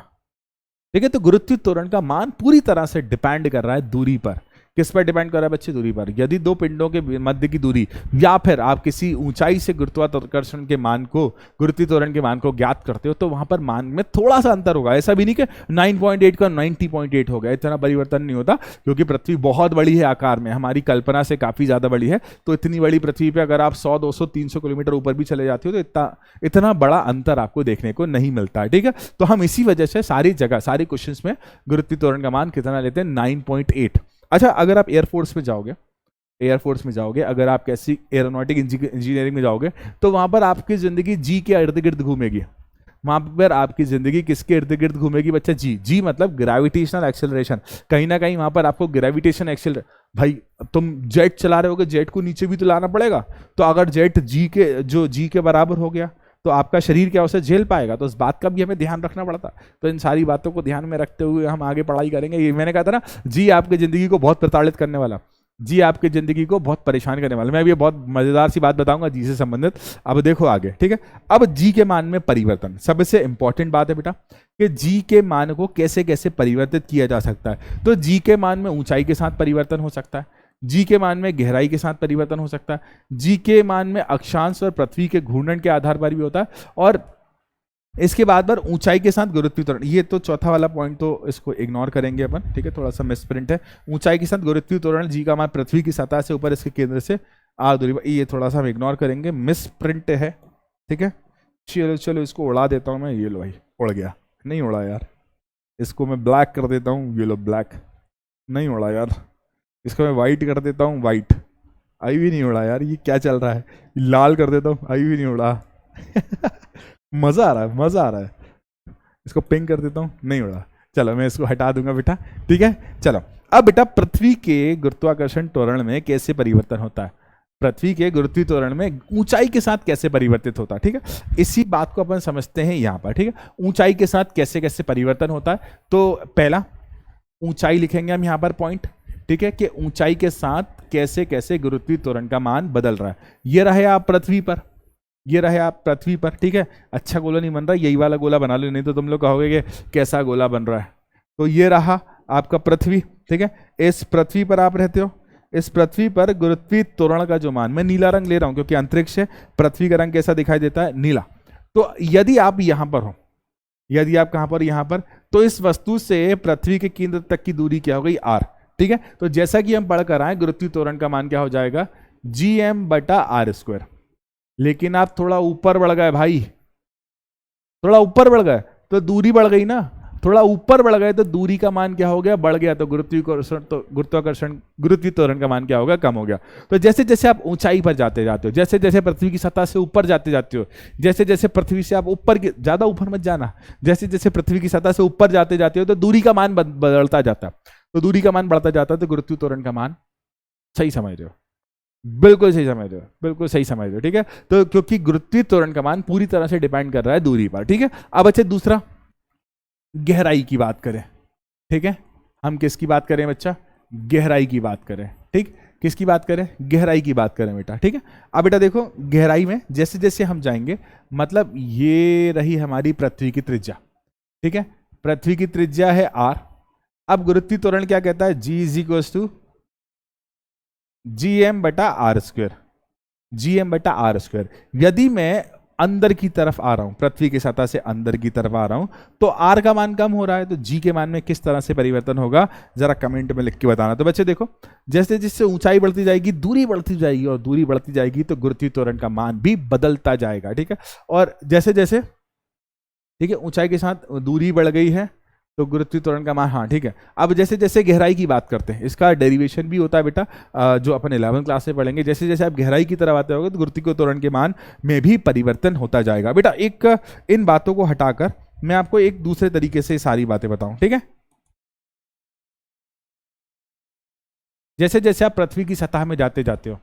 ठीक है, तो गुरुत्वीय त्वरण का मान पूरी तरह से डिपेंड कर रहा है दूरी पर। किस पर डिपेंड कर रहा है बच्चे? दूरी पर। यदि दो पिंडों के मध्य की दूरी या फिर आप किसी ऊंचाई से गुरुत्वाकर्षण के मान को, गुरुत्वीय त्वरण के मान को ज्ञात करते हो तो वहां पर मान में थोड़ा सा अंतर होगा। ऐसा भी नहीं कि 9.8 का 90.8 हो गया, इतना परिवर्तन नहीं होता, क्योंकि पृथ्वी बहुत बड़ी है आकार में, हमारी कल्पना से काफी ज्यादा बड़ी है। तो इतनी बड़ी पृथ्वी पर अगर आप 100, 200, 300 किलोमीटर ऊपर भी चले जाते हो तो इतना बड़ा अंतर आपको देखने को नहीं मिलता है। ठीक है, तो हम इसी वजह से सारी जगह, सारे क्वेश्चंस में गुरुत्वीय त्वरण का मान कितना लेते हैं? 9.8। अच्छा, अगर आप एयरफोर्स में जाओगे, एयरफोर्स में जाओगे, अगर आप कैसी एरोनॉटिक इंजीनियरिंग में जाओगे तो वहां पर आपकी जिंदगी जी के इर्द गिर्द घूमेगी। वहां पर आपकी जिंदगी किसके इर्द गिर्द घूमेगी बच्चा? जी। जी मतलब ग्रेविटेशनल एक्सेलरेशन। कहीं ना कहीं वहां पर आपको ग्रेविटेशन एक्सेलरेशन, भाई तुम जेट चला रहे होगे, जेट को नीचे भी तो लाना पड़ेगा। तो अगर जेट जी के बराबर हो गया तो आपका शरीर क्या उसे झेल पाएगा? तो इस बात का भी हमें ध्यान रखना पड़ता। तो इन सारी बातों को ध्यान में रखते हुए हम आगे पढ़ाई करेंगे। ये मैंने कहा था ना, जी आपकी जिंदगी को बहुत प्रताड़ित करने वाला, जी आपकी जिंदगी को बहुत परेशान करने वाला। मैं अभी बहुत मजेदार सी बात बताऊंगा जी से संबंधित। अब देखो आगे। ठीक है, अब जी के मान में परिवर्तन, सबसे इंपॉर्टेंट बात है बेटा कि जी के मान को कैसे कैसे परिवर्तित किया जा सकता है। तो जी के मान में ऊंचाई के साथ परिवर्तन हो सकता है, जी के मान में गहराई के साथ परिवर्तन हो सकता है, जी के मान में अक्षांश और पृथ्वी के घूर्णन के आधार पर भी होता है, और इसके बाद पर ऊंचाई के साथ गुरुत्वीय त्वरण। ये तो चौथा वाला पॉइंट तो इसको इग्नोर करेंगे अपन। ठीक है, थोड़ा सा मिसप्रिंट है। ऊंचाई के साथ गुरुत्वीय त्वरण, जी का मान पृथ्वी की सतह से ऊपर इसके केंद्र से आर दूरी पर, ये थोड़ा सा हम इग्नोर करेंगे, मिसप्रिंट है। ठीक है, चलो चलो इसको उड़ा देता हूं मैं। ये लो भाई, उड़ गया। नहीं उड़ा यार, इसको मैं ब्लैक कर देता हूँ। ये लो ब्लैक, नहीं उड़ा यार। इसको मैं वाइट कर देता हूँ, वाइट, आई भी नहीं उड़ा यार। ये क्या चल रहा है? लाल कर देता हूँ, आई भी नहीं उड़ा। मजा आ रहा है, मजा आ रहा है। इसको पिंक कर देता हूँ, नहीं उड़ा। चलो मैं इसको हटा दूंगा बेटा। ठीक है, चलो अब बेटा पृथ्वी के गुरुत्वाकर्षण त्वरण में कैसे परिवर्तन होता है? पृथ्वी के गुरुत्वीय त्वरण में ऊंचाई के साथ कैसे परिवर्तित होता है? ठीक है, इसी बात को अपन समझते हैं यहाँ पर। ठीक है, ऊंचाई के साथ कैसे कैसे परिवर्तन होता है। तो पहला ऊंचाई लिखेंगे हम यहाँ पर पॉइंट। ठीक है, कि ऊंचाई के साथ कैसे कैसे गुरुत्वीय त्वरण का मान बदल रहा है। ये रहे आप पृथ्वी पर, ये रहे आप पृथ्वी पर। ठीक है, अच्छा गोला नहीं बन रहा, यही वाला गोला बना लो, नहीं तो तुम लोग कहोगे कि कैसा गोला बन रहा है। तो ये रहा आपका पृथ्वी। ठीक है, इस पृथ्वी पर आप रहते हो। इस पृथ्वी पर गुरुत्वीय त्वरण का जो मान, मैं नीला रंग ले रहा हूं क्योंकि अंतरिक्ष है, पृथ्वी का रंग कैसा दिखाई देता है? नीला। तो यदि आप यहां पर हो, यदि आप कहां पर? यहां पर, तो इस वस्तु से पृथ्वी के केंद्र तक की दूरी क्या हो गई? आर। ठीक है, तो जैसा कि हम पढ़ कर आए, गुरुत्वीय त्वरण का मान क्या हो जाएगा? GM/r²। लेकिन आप थोड़ा ऊपर बढ़ गए भाई, थोड़ा ऊपर बढ़ गए तो दूरी बढ़ गई ना। थोड़ा ऊपर बढ़ गए तो दूरी का मान क्या हो गया? बढ़ गया। तो गुरुत्वीय त्वरण का मान क्या होगा? कम हो गया। तो जैसे जैसे आप ऊंचाई पर जाते जाते हो, जैसे जैसे पृथ्वी की सतह से ऊपर जाते जाते हो, जैसे जैसे पृथ्वी से आप ऊपर, ज्यादा ऊपर मत जाना, जैसे जैसे पृथ्वी की सतह से ऊपर जाते जाते हो तो दूरी का मान बदलता जाता है। तो दूरी का मान बढ़ता जाता है तो गुरुत्वीय त्वरण का मान, सही समझ रहे हो? बिल्कुल सही समझ रहे हो, बिल्कुल सही समझ रहे हो। ठीक है, तो क्योंकि गुरुत्वीय त्वरण का मान पूरी तरह से डिपेंड कर रहा है दूरी पर। ठीक है, अब अच्छा दूसरा, गहराई की बात करें। ठीक है, हम किसकी बात करें बच्चा? गहराई की बात करें। ठीक, किसकी बात करें? गहराई की बात करें बेटा। ठीक है, अब बेटा देखो गहराई में जैसे जैसे हम जाएंगे, मतलब ये रही हमारी पृथ्वी की त्रिज्या। ठीक है, पृथ्वी की त्रिज्या है r। अब गुरुत्वीय त्वरण क्या कहता है? G = GM/r², GM/r²। यदि मैं अंदर की तरफ आ रहा हूं, पृथ्वी की सतह से अंदर की तरफ आ रहा हूं, तो आर का मान कम हो रहा है, तो जी के मान में किस तरह से परिवर्तन होगा जरा कमेंट में लिख के बताना। तो बच्चे देखो, जैसे जैसे ऊंचाई बढ़ती जाएगी दूरी बढ़ती जाएगी, और दूरी बढ़ती जाएगी तो गुरुत्वीय त्वरण का मान भी बदलता जाएगा, ठीक है। और जैसे जैसे, ठीक है, ऊंचाई के साथ दूरी बढ़ गई है तो गुरुत्वीय त्वरण का मान, हाँ ठीक है। अब जैसे जैसे गहराई की बात करते हैं, इसका डेरिवेशन भी होता है बेटा, जो अपन 11वीं क्लास में पढ़ेंगे। जैसे जैसे आप गहराई की तरफ आते होगे तो गुरुत्वीय त्वरण के मान में भी परिवर्तन होता जाएगा बेटा। एक इन बातों को हटाकर मैं आपको एक दूसरे तरीके से सारी बातें बताऊं, ठीक है। जैसे जैसे आप पृथ्वी की सतह में जाते जाते हो,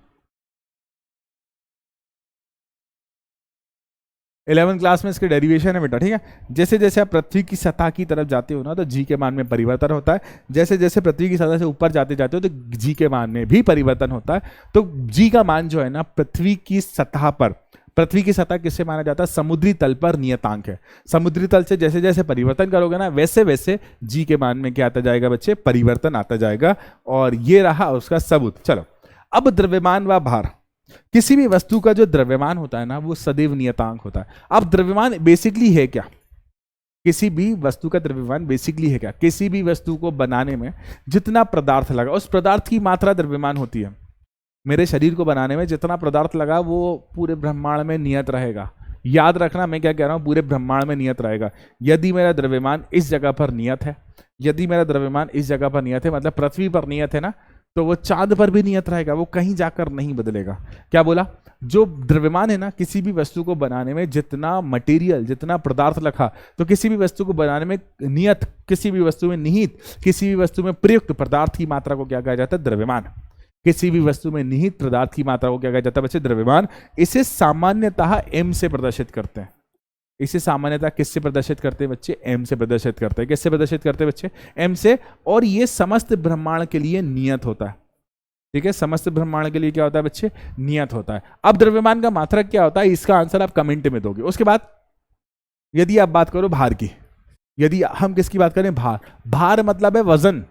11वीं क्लास में इसके डेरिवेशन है बेटा, ठीक है। जैसे जैसे आप पृथ्वी की सतह की तरफ जाते हो ना, तो जी के मान में परिवर्तन होता है। जैसे जैसे पृथ्वी की सतह से ऊपर जाते जाते हो तो जी के मान में भी परिवर्तन होता है। तो जी का मान जो है ना, पृथ्वी की सतह पर, पृथ्वी की सतह किससे माना जाता है? समुद्री तल पर नियतांक है। समुद्री तल से जैसे जैसे परिवर्तन करोगे ना, वैसे वैसे जी के मान में क्या आता जाएगा बच्चे? परिवर्तन आता जाएगा। और ये रहा उसका सबूत। चलो, अब द्रव्यमान व भार, किसी भी वस्तु का जो द्रव्यमान होता है ना, वो सदैव नियतांक होता है। अब द्रव्यमान बेसिकली है क्या? किसी भी वस्तु का द्रव्यमान बेसिकली है क्या? किसी भी वस्तु को बनाने में जितना पदार्थ लगा, उस पदार्थ की मात्रा द्रव्यमान होती है। मेरे शरीर को बनाने में जितना पदार्थ लगा वो पूरे ब्रह्मांड में नियत रहेगा। याद रखना मैं क्या कह रहा हूं, पूरे ब्रह्मांड में नियत रहेगा। यदि मेरा द्रव्यमान इस जगह पर नियत है, यदि मेरा द्रव्यमान इस जगह पर नियत है, मतलब पृथ्वी पर नियत है ना, तो वो चांद पर भी नियत रहेगा, वो कहीं जाकर नहीं बदलेगा। क्या बोला? जो द्रव्यमान है ना, किसी भी वस्तु को बनाने में जितना मटेरियल, जितना पदार्थ लगा, तो किसी भी वस्तु को बनाने में नियत, किसी भी वस्तु में निहित, किसी भी वस्तु में प्रयुक्त पदार्थ की मात्रा को क्या कहा जाता है? द्रव्यमान। किसी भी वस्तु में निहित पदार्थ की मात्रा को क्या कहा जाता है बच्चे? द्रव्यमान। इसे सामान्यतः m से प्रदर्शित करते हैं। इसे सामान्यतः किससे प्रदर्शित करते हैं बच्चे? m से प्रदर्शित करते हैं। किससे प्रदर्शित करते हैं बच्चे? m से। और ये समस्त ब्रह्मांड के लिए नियत होता है, ठीक है। समस्त ब्रह्मांड के लिए क्या होता है बच्चे? नियत होता है। अब द्रव्यमान का मात्रक क्या होता है, इसका आंसर आप कमेंट में दोगे। उसके बाद यदि आप बात करो भार की, यदि हम किसकी बात करें? भार। भार मतलब है वजन,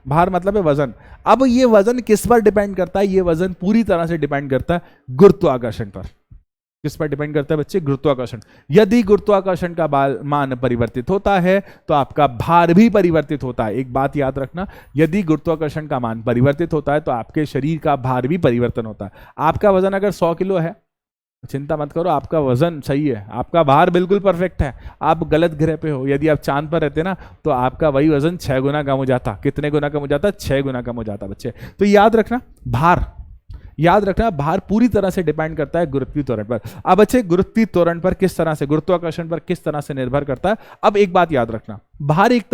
भार मतलब है वजन। अब ये वजन किस पर डिपेंड करता है? ये वजन पूरी तरह से डिपेंड करता है गुरुत्वाकर्षण पर। किस पर डिपेंड करता है बच्चे? गुरुत्वाकर्षण। यदि गुरुत्वाकर्षण का मान परिवर्तित होता है तो आपका भार भी परिवर्तित होता है। एक बात याद रखना, यदि गुरुत्वाकर्षण का मान परिवर्तित होता है तो आपके शरीर का भार भी परिवर्तन होता है। आपका वजन अगर 100 किलो है, चिंता मत करो, आपका वजन सही है, आपका भार बिल्कुल परफेक्ट है, आप गलत ग्रह पे हो। यदि आप चांद पर रहते ना, तो आपका वही वजन 6 गुना कम हो जाता। कितने गुना कम हो जाता? 6 गुना कम हो जाता बच्चे। तो याद रखना, भार, याद रखना, भार पूरी तरह से डिपेंड करता है गुरुत्वीय त्वरण पर। अब बच्चे, गुरुत्वीय त्वरण पर किस तरह से, गुरुत्वाकर्षण पर किस तरह से निर्भर करता है? अब एक बात याद रखना, भार एक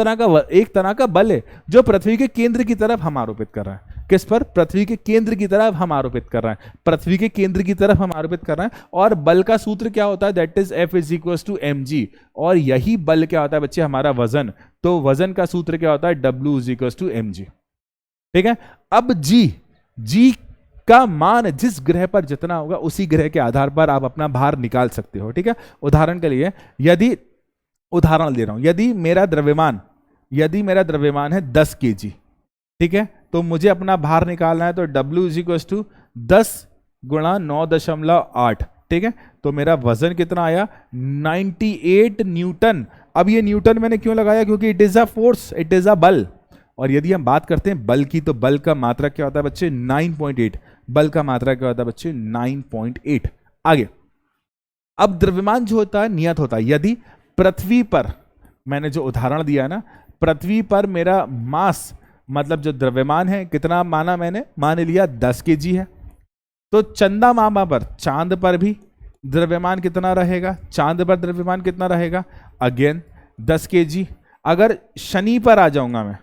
तरह का बल है जो पृथ्वी के केंद्र की तरफ हम आरोपित कर रहे हैं। किस पर? पृथ्वी के केंद्र की तरफ हम आरोपित कर रहे हैं। पृथ्वी के केंद्र की तरफ हम आरोपित कर रहे हैं। और बल का सूत्र क्या होता है? That is F = mg। और यही बल क्या होता है बच्चे? हमारा वजन। तो वजन का सूत्र क्या होता है? W = mg, ठीक है। अब जी का मान जिस ग्रह पर जितना होगा, उसी ग्रह के आधार पर आप अपना भार निकाल सकते हो, ठीक है। उदाहरण के लिए, यदि उदाहरण दे रहा हूं, यदि मेरा द्रव्यमान है 10 kg, ठीक है, तो मुझे अपना भार निकालना है, तो W = 10 × 9.8, ठीक है। तो मेरा वजन कितना आया? 98 न्यूटन। अब ये न्यूटन मैंने क्यों लगाया? क्योंकि it is a force, it is a बल। और यदि हम बात करते हैं बल की, तो बल का मात्रा क्या होता है बच्चे? 9.8। बल का मात्रा क्या होता है बच्चे? 9.8। आगे, अब द्रव्यमान जो होता है नियत होता है। यदि पृथ्वी पर, मैंने जो उदाहरण दिया ना, पृथ्वी पर मेरा मास, मतलब जो द्रव्यमान है, कितना माना मैंने? मान लिया 10 kg है। तो चंदा मामा पर, चांद पर भी द्रव्यमान कितना रहेगा? चांद पर द्रव्यमान कितना रहेगा? Again 10 kg। अगर शनि पर आ जाऊंगा मैं,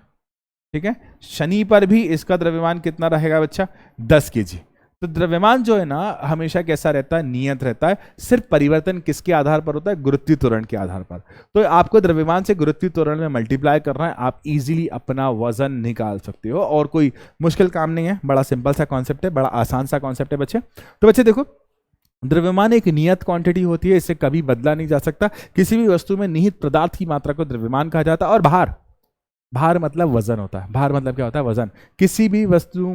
ठीक है, शनि पर भी इसका द्रव्यमान कितना रहेगा बच्चा? 10 kg। तो द्रव्यमान जो है ना, हमेशा कैसा रहता है? नियत रहता है। सिर्फ परिवर्तन किसके आधार पर होता है? गुरुत्वीय त्वरण के आधार पर। तो आपको द्रव्यमान से गुरुत्वीय त्वरण में मल्टीप्लाई करना है, आप इजीली अपना वजन निकाल सकते हो। और कोई मुश्किल काम नहीं है, बड़ा सिंपल सा कॉन्सेप्ट है, बड़ा आसान सा कॉन्सेप्ट है बच्चे। तो बच्चे देखो, द्रव्यमान एक नियत क्वांटिटी होती है, इसे कभी बदला नहीं जा सकता। किसी भी वस्तु में निहित पदार्थ की मात्रा को द्रव्यमान कहा जाता है। और भार मतलब वजन होता है। भार मतलब क्या होता है? वजन। किसी भी वस्तु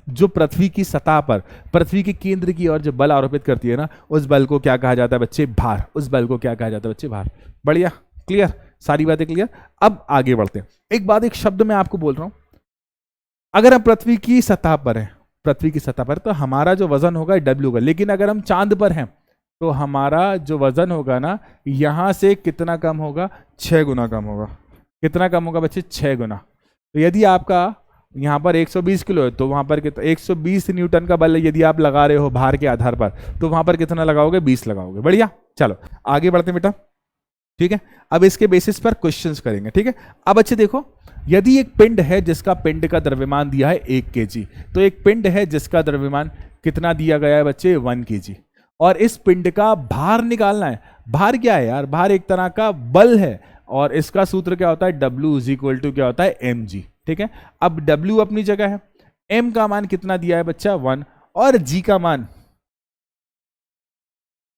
जो पृथ्वी की सतह पर पृथ्वी के केंद्र की ओर जो बल आरोपित करती है ना, उस बल को क्या कहा जाता है बच्चे? भार। उस बल को क्या कहा जाता है बच्चे? भार। बढ़िया, क्लियर, सारी बातें क्लियर। अब आगे बढ़ते हैं। एक बात, एक शब्द मैं आपको बोल रहा हूं, अगर हम पृथ्वी की सतह पर हैं, पृथ्वी की सतह पर, तो हमारा जो वजन होगा W होगा। लेकिन अगर हम चांद पर हैं तो हमारा जो वजन होगा ना, यहां से कितना कम होगा? 6 गुना कम होगा। कितना कम होगा बच्चे? 6 गुना। तो यदि आपका यहाँ पर 120 किलो है तो वहां पर कितना? 120 न्यूटन का बल यदि आप लगा रहे हो भार के आधार पर, तो वहां पर कितना लगाओगे? 20 लगाओगे। बढ़िया, चलो आगे बढ़ते हैं बेटा, ठीक है। अब इसके बेसिस पर क्वेश्चंस करेंगे, ठीक है। अब अच्छे देखो, यदि एक पिंड है जिसका पिंड का द्रव्यमान दिया है 1 kg, तो एक पिंड है जिसका द्रव्यमान कितना दिया गया है बच्चे? 1 kg, और इस पिंड का भार निकालना है। भार क्या है यार? भार एक तरह का बल है, और इसका सूत्र क्या होता है? W इज इक्वल टू क्या होता है? mg, ठीक है। अब W अपनी जगह है, m का मान कितना दिया है बच्चा? 1, और g का मान,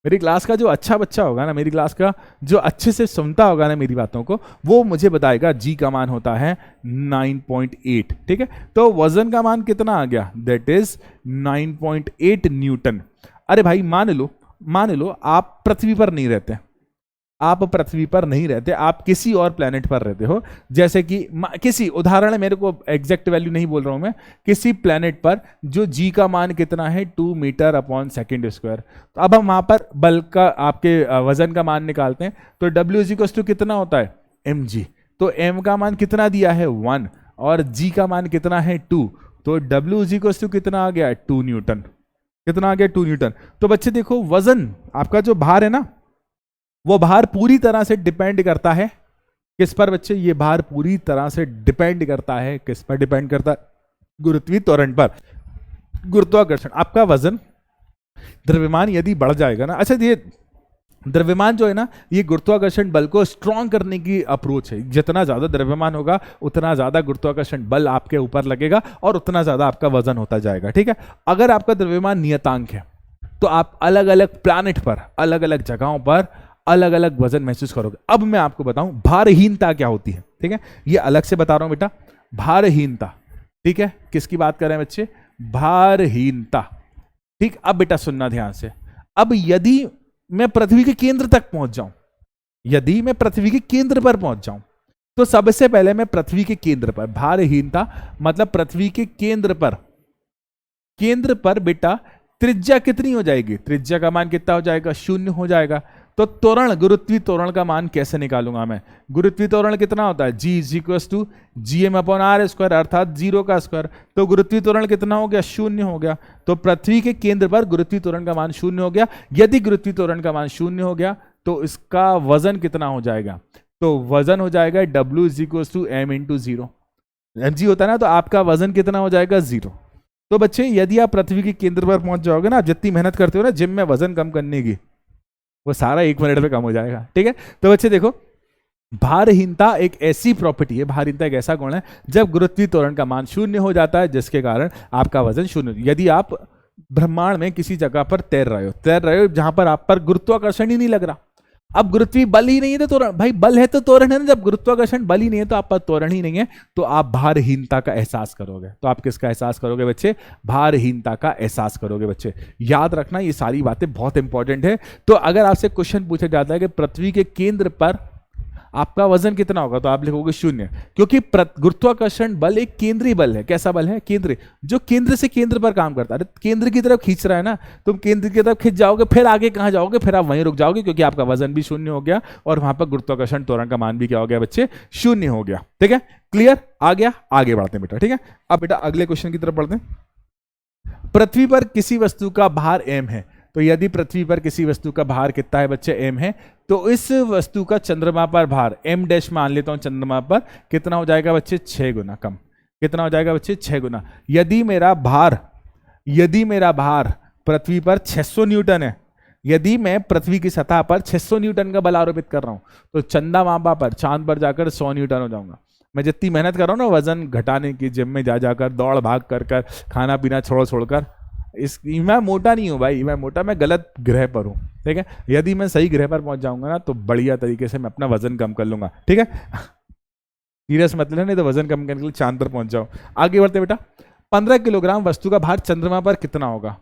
मेरी क्लास का जो अच्छा बच्चा होगा ना, मेरी क्लास का जो अच्छे से सुनता होगा ना मेरी बातों को, वो मुझे बताएगा जी का मान होता है 9.8, ठीक है। तो वजन का मान कितना आ गया? That is 9.8 Newton. अरे भाई मान लो आप पृथ्वी पर नहीं रहते, आप पृथ्वी पर नहीं रहते, आप किसी और प्लेनेट पर रहते हो। जैसे कि किसी उदाहरण है, मेरे को एग्जैक्ट वैल्यू नहीं बोल रहा हूं मैं, किसी प्लेनेट पर जो जी का मान कितना है? 2 मीटर अपॉन सेकेंड स्क्वायर। तो अब हम वहां पर बल का, आपके वजन का मान निकालते हैं, तो डब्ल्यू इज इक्वल टू कितना होता है? mg। तो m का मान कितना दिया है? 1, और g का मान कितना है? 2। तो डब्ल्यू इज इक्वल टू कितना आ गया? 2 न्यूटन। कितना आ गया? 2 न्यूटन। तो बच्चे देखो, वजन आपका जो भार है ना, वो भार पूरी तरह से डिपेंड करता है किस पर बच्चे? ये भार पूरी तरह से डिपेंड करता है किस पर? डिपेंड करता है गुरुत्वीय त्वरण पर, गुरुत्वाकर्षण। आपका वजन, द्रव्यमान यदि बढ़ जाएगा ना, अच्छा ये द्रव्यमान जो है ना, ये गुरुत्वाकर्षण बल को स्ट्रॉन्ग करने की अप्रोच है। जितना ज्यादा द्रव्यमान होगा उतना ज्यादा गुरुत्वाकर्षण बल आपके ऊपर लगेगा, और उतना ज्यादा आपका वजन होता जाएगा, ठीक है। अगर आपका द्रव्यमान नियतांक है तो आप अलग अलग प्लैनेट पर, अलग अलग जगहों पर अलग अलग वजन महसूस करोगे। अब मैं आपको बताऊं भारहीनता क्या होती है, ठीक है। ये अलग से बता रहा हूं बेटा, भारहीनता, ठीक है। किसकी बात कर रहे हैं बच्चे? भारहीनता, ठीक। अब बेटा सुनना ध्यान से। अब यदि मैं पृथ्वी के केंद्र तक पहुंच जाऊं, यदि मैं पृथ्वी के केंद्र पर पहुंच जाऊं, तो सबसे पहले मैं पृथ्वी के केंद्र पर, भारहीनता मतलब पृथ्वी के केंद्र पर बेटा त्रिज्या कितनी हो जाएगी? त्रिज्या का मान कितना हो जाएगा? 0 हो जाएगा। तो त्वरण, गुरुत्वीय त्वरण का मान कैसे निकालूंगा मैं? गुरुत्वीय त्वरण कितना होता है? G is equal to GM upon R square, अर्थात 0 का स्क्वायर। तो गुरुत्वीय त्वरण कितना हो गया? 0 हो गया। तो पृथ्वी के केंद्र पर गुरुत्वीय त्वरण का मान 0 हो गया। यदि गुरुत्वीय त्वरण का मान 0 हो गया तो इसका वजन कितना हो जाएगा? तो वजन हो जाएगा W is equal to M into 0। mg होता है ना, तो आपका वजन कितना हो जाएगा? 0। तो बच्चे यदि आप पृथ्वी के केंद्र पर पहुंच जाओगे ना, जितनी मेहनत करते हो ना जिम में वजन कम करने की, वो सारा 1 मिनट में कम हो जाएगा, ठीक है। तो बच्चे देखो, भारहीनता एक ऐसी प्रॉपर्टी है, भारहीनता एक ऐसा गुण है जब गुरुत्वीय त्वरण का मान 0 हो जाता है, जिसके कारण आपका वजन 0। यदि आप ब्रह्मांड में किसी जगह पर तैर रहे हो जहां पर आप पर गुरुत्वाकर्षण ही नहीं लग रहा, अब गुरुत्वीय बल ही नहीं है तो त्वरण, भाई बल है तो त्वरण है ना, जब गुरुत्वाकर्षण बल ही नहीं है तो आप पर त्वरण ही नहीं है, तो आप भारहीनता का एहसास करोगे। तो आप किसका एहसास करोगे बच्चे? भारहीनता का एहसास करोगे बच्चे। याद रखना, ये सारी बातें बहुत इंपॉर्टेंट है। तो अगर आपसे क्वेश्चन पूछा जाता है कि पृथ्वी के केंद्र पर आपका वजन कितना होगा, तो आप लिखोगे 0, क्योंकि गुरुत्वाकर्षण बल एक केंद्रीय बल है। कैसा बल है? केंद्रीय, जो केंद्र से केंद्र पर काम करता है। केंद्र की तरफ खींच रहा है ना, तुम केंद्र की तरफ खींच जाओगे, फिर आगे कहां जाओगे? फिर आप वहीं रुक जाओगे, क्योंकि आपका वजन भी 0 हो गया और वहां पर गुरुत्वाकर्षण त्वरण का मान भी क्या हो गया बच्चे? 0 हो गया, ठीक है। क्लियर? आ गया? आगे बढ़ते हैं बेटा, ठीक है। अब बेटा अगले क्वेश्चन की तरफ बढ़ते हैं। पृथ्वी पर किसी वस्तु का भार m है, तो यदि पृथ्वी पर किसी वस्तु का भार कितना है बच्चे? m है, तो इस वस्तु का चंद्रमा पर भार m डैश मान लेता हूं, चंद्रमा पर कितना हो जाएगा बच्चे? 6 गुना कम। कितना हो जाएगा बच्चे? 6 गुना। यदि मेरा भार पृथ्वी पर 600 न्यूटन है, यदि मैं पृथ्वी की सतह पर 600 न्यूटन का बल आरोपित कर रहा हूं, तो चंदा मापा पर, चांद पर जाकर 100 न्यूटन हो जाऊंगा। मैं जितनी मेहनत कर रहा हूं ना वजन घटाने की, जिम में जाकर दौड़ भाग कर खाना पीना छोड़कर, मैं मोटा नहीं हूं भाई, मैं गलत ग्रह पर हूं, ठीक है। यदि मैं सही ग्रह पर पहुंच जाऊंगा ना, तो बढ़िया तरीके से मैं अपना वजन कम कर लूंगा, ठीक है। सीरियस मतलब नहीं तो वजन कम करने के लिए चांद पर पहुंच जाओ। आगे बढ़ते बेटा। 15 किलोग्राम वस्तु का भार चंद्रमा पर कितना होगा?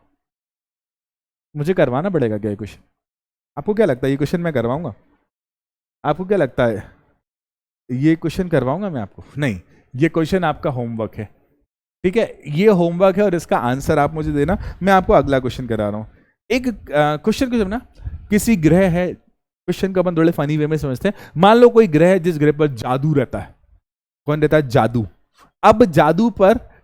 मुझे करवाना पड़ेगा क्या ये क्वेश्चन? आपको क्या लगता है ये क्वेश्चन मैं करवाऊंगा? आपको क्या लगता है ये क्वेश्चन करवाऊंगा मैं आपको? नहीं, ये क्वेश्चन आपका होमवर्क है, ठीक है, ये होमवर्क है और इसका आंसर आप मुझे देना। मैं आपको अगला क्वेश्चन करा रहा हूं। एक क्वेश्चन को जब ना किसी ग्रह है, क्वेश्चन को अपन थोड़े फनी वे में समझते हैं। मान लो कोई ग्रह है जिस ग्रह पर जादू रहता है। कौन रहता है? जादू। अब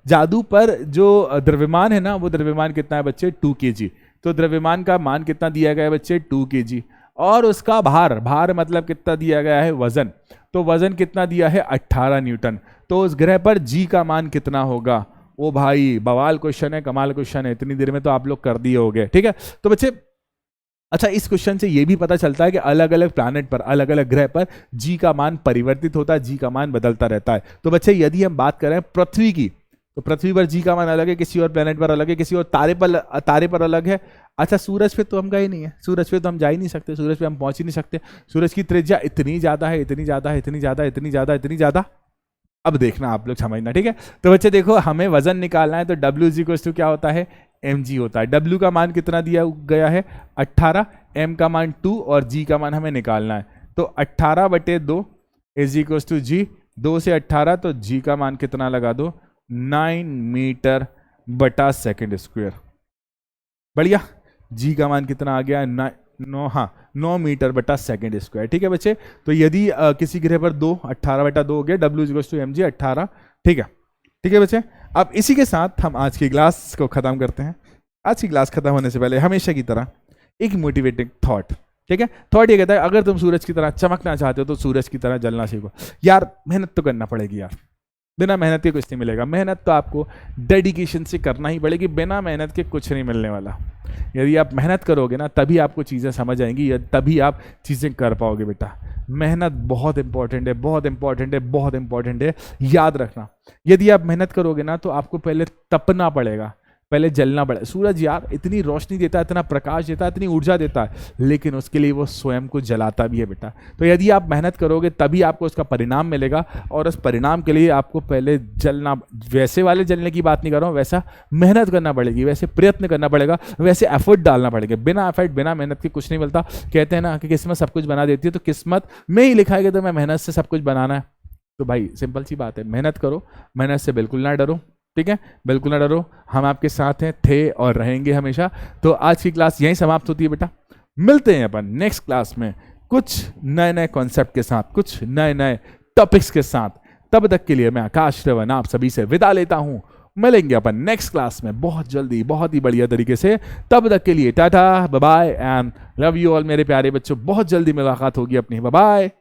जादू पर जो द्रव्यमान है ना, वो द्रव्यमान कितना है बच्चे? 2 kg। तो द्रव्यमान का मान कितना दिया गया है बच्चे? 2 kg। और उसका भार मतलब कितना दिया गया है? वजन। तो वजन कितना दिया है? 18 न्यूटन। तो उस ग्रह पर जी का मान कितना होगा? ओ भाई बवाल क्वेश्चन है, कमाल क्वेश्चन है, इतनी देर में तो आप लोग कर दिए होगे, ठीक है। तो बच्चे अच्छा, इस क्वेश्चन से ये भी पता चलता है कि अलग अलग प्लैनेट पर, अलग अलग ग्रह पर जी का मान परिवर्तित होता है, जी का मान बदलता रहता है। तो बच्चे यदि हम बात करें पृथ्वी की, तो पृथ्वी पर जी का मान अलग है, किसी और प्लैनेट पर अलग है, किसी और तारे पर अलग है। अच्छा, सूरज पे तो हम गए नहीं है, सूरज पे तो हम जा ही नहीं सकते, सूरज पे हम पहुंच ही नहीं सकते। सूरज की त्रिज्या इतनी ज्यादा है, इतनी ज्यादा है, इतनी ज्यादा, इतनी ज्यादा, इतनी ज्यादा। अब देखना आप लोग समझना, ठीक है। तो बच्चे देखो, हमें वजन निकालना है, तो W इक्वल्स टू क्या होता है? mg होता है। W का मान कितना दिया गया है? 18, m का मान 2 और g का मान हमें निकालना है। तो 18/2 इज इक्वल्स टू g। 2 से 18, तो g का मान कितना लगा दो? 9 मीटर बटा सेकेंड स्क्वायर। बढ़िया, g का मान कितना आ गया? 9 मीटर बटा सेकेंड स्क्वायर, ठीक है बच्चे। तो यदि किसी ग्रह पर 18/2 हो गया, W इक्वल्स टू mg 18, ठीक है, ठीक है बच्चे। अब इसी के साथ हम आज की क्लास को खत्म करते हैं। आज की क्लास खत्म होने से पहले हमेशा की तरह एक मोटिवेटिंग थॉट, ठीक है। थॉट ये कहता है, अगर तुम सूरज की तरह चमकना चाहते हो तो सूरज की तरह जलना सीखो। यार मेहनत तो करना पड़ेगी यार, बिना मेहनत के कुछ नहीं मिलेगा। मेहनत तो आपको डेडिकेशन से करना ही पड़ेगी, बिना मेहनत के कुछ नहीं मिलने वाला। यदि आप मेहनत करोगे ना, तभी आपको चीज़ें समझ आएंगी, या तभी आप चीज़ें कर पाओगे बेटा। मेहनत बहुत इंपॉर्टेंट है, बहुत इंपॉर्टेंट है, बहुत इंपॉर्टेंट है, याद रखना। यदि आप मेहनत करोगे ना, तो आपको पहले तपना पड़ेगा, पहले जलना पड़ेगा। सूरज यार इतनी रोशनी देता है, इतना प्रकाश देता है, इतनी ऊर्जा देता है, लेकिन उसके लिए वो स्वयं को जलाता भी है बेटा। तो यदि आप मेहनत करोगे तभी आपको उसका परिणाम मिलेगा, और उस परिणाम के लिए आपको पहले जलना, वैसे वाले जलने की बात नहीं कर रहा हूँ, वैसा मेहनत करना पड़ेगी, वैसे प्रयत्न करना पड़ेगा, वैसे एफर्ट डालना पड़ेगा। बिना एफर्ट, बिना मेहनत के कुछ नहीं मिलता। कहते हैं ना कि किस्मत सब कुछ बना देती है, तो किस्मत में ही लिखा है कि तुम्हें मेहनत से सब कुछ बनाना है। तो भाई सिंपल सी बात है, मेहनत करो, मेहनत से बिल्कुल ना डरो, ठीक है, बिल्कुल ना डरो। हम आपके साथ हैं, थे और रहेंगे हमेशा। तो आज की क्लास यहीं समाप्त होती है बेटा। मिलते हैं अपन नेक्स्ट क्लास में कुछ नए नए कॉन्सेप्ट के साथ, कुछ नए नए टॉपिक्स के साथ। तब तक के लिए मैं आकाश श्रवण आप सभी से विदा लेता हूं। मिलेंगे अपन नेक्स्ट क्लास में बहुत जल्दी, बहुत ही बढ़िया तरीके से। तब तक के लिए टाटा, bye bye and love you all मेरे प्यारे बच्चों। बहुत जल्दी मुलाकात होगी अपनी। Bye bye.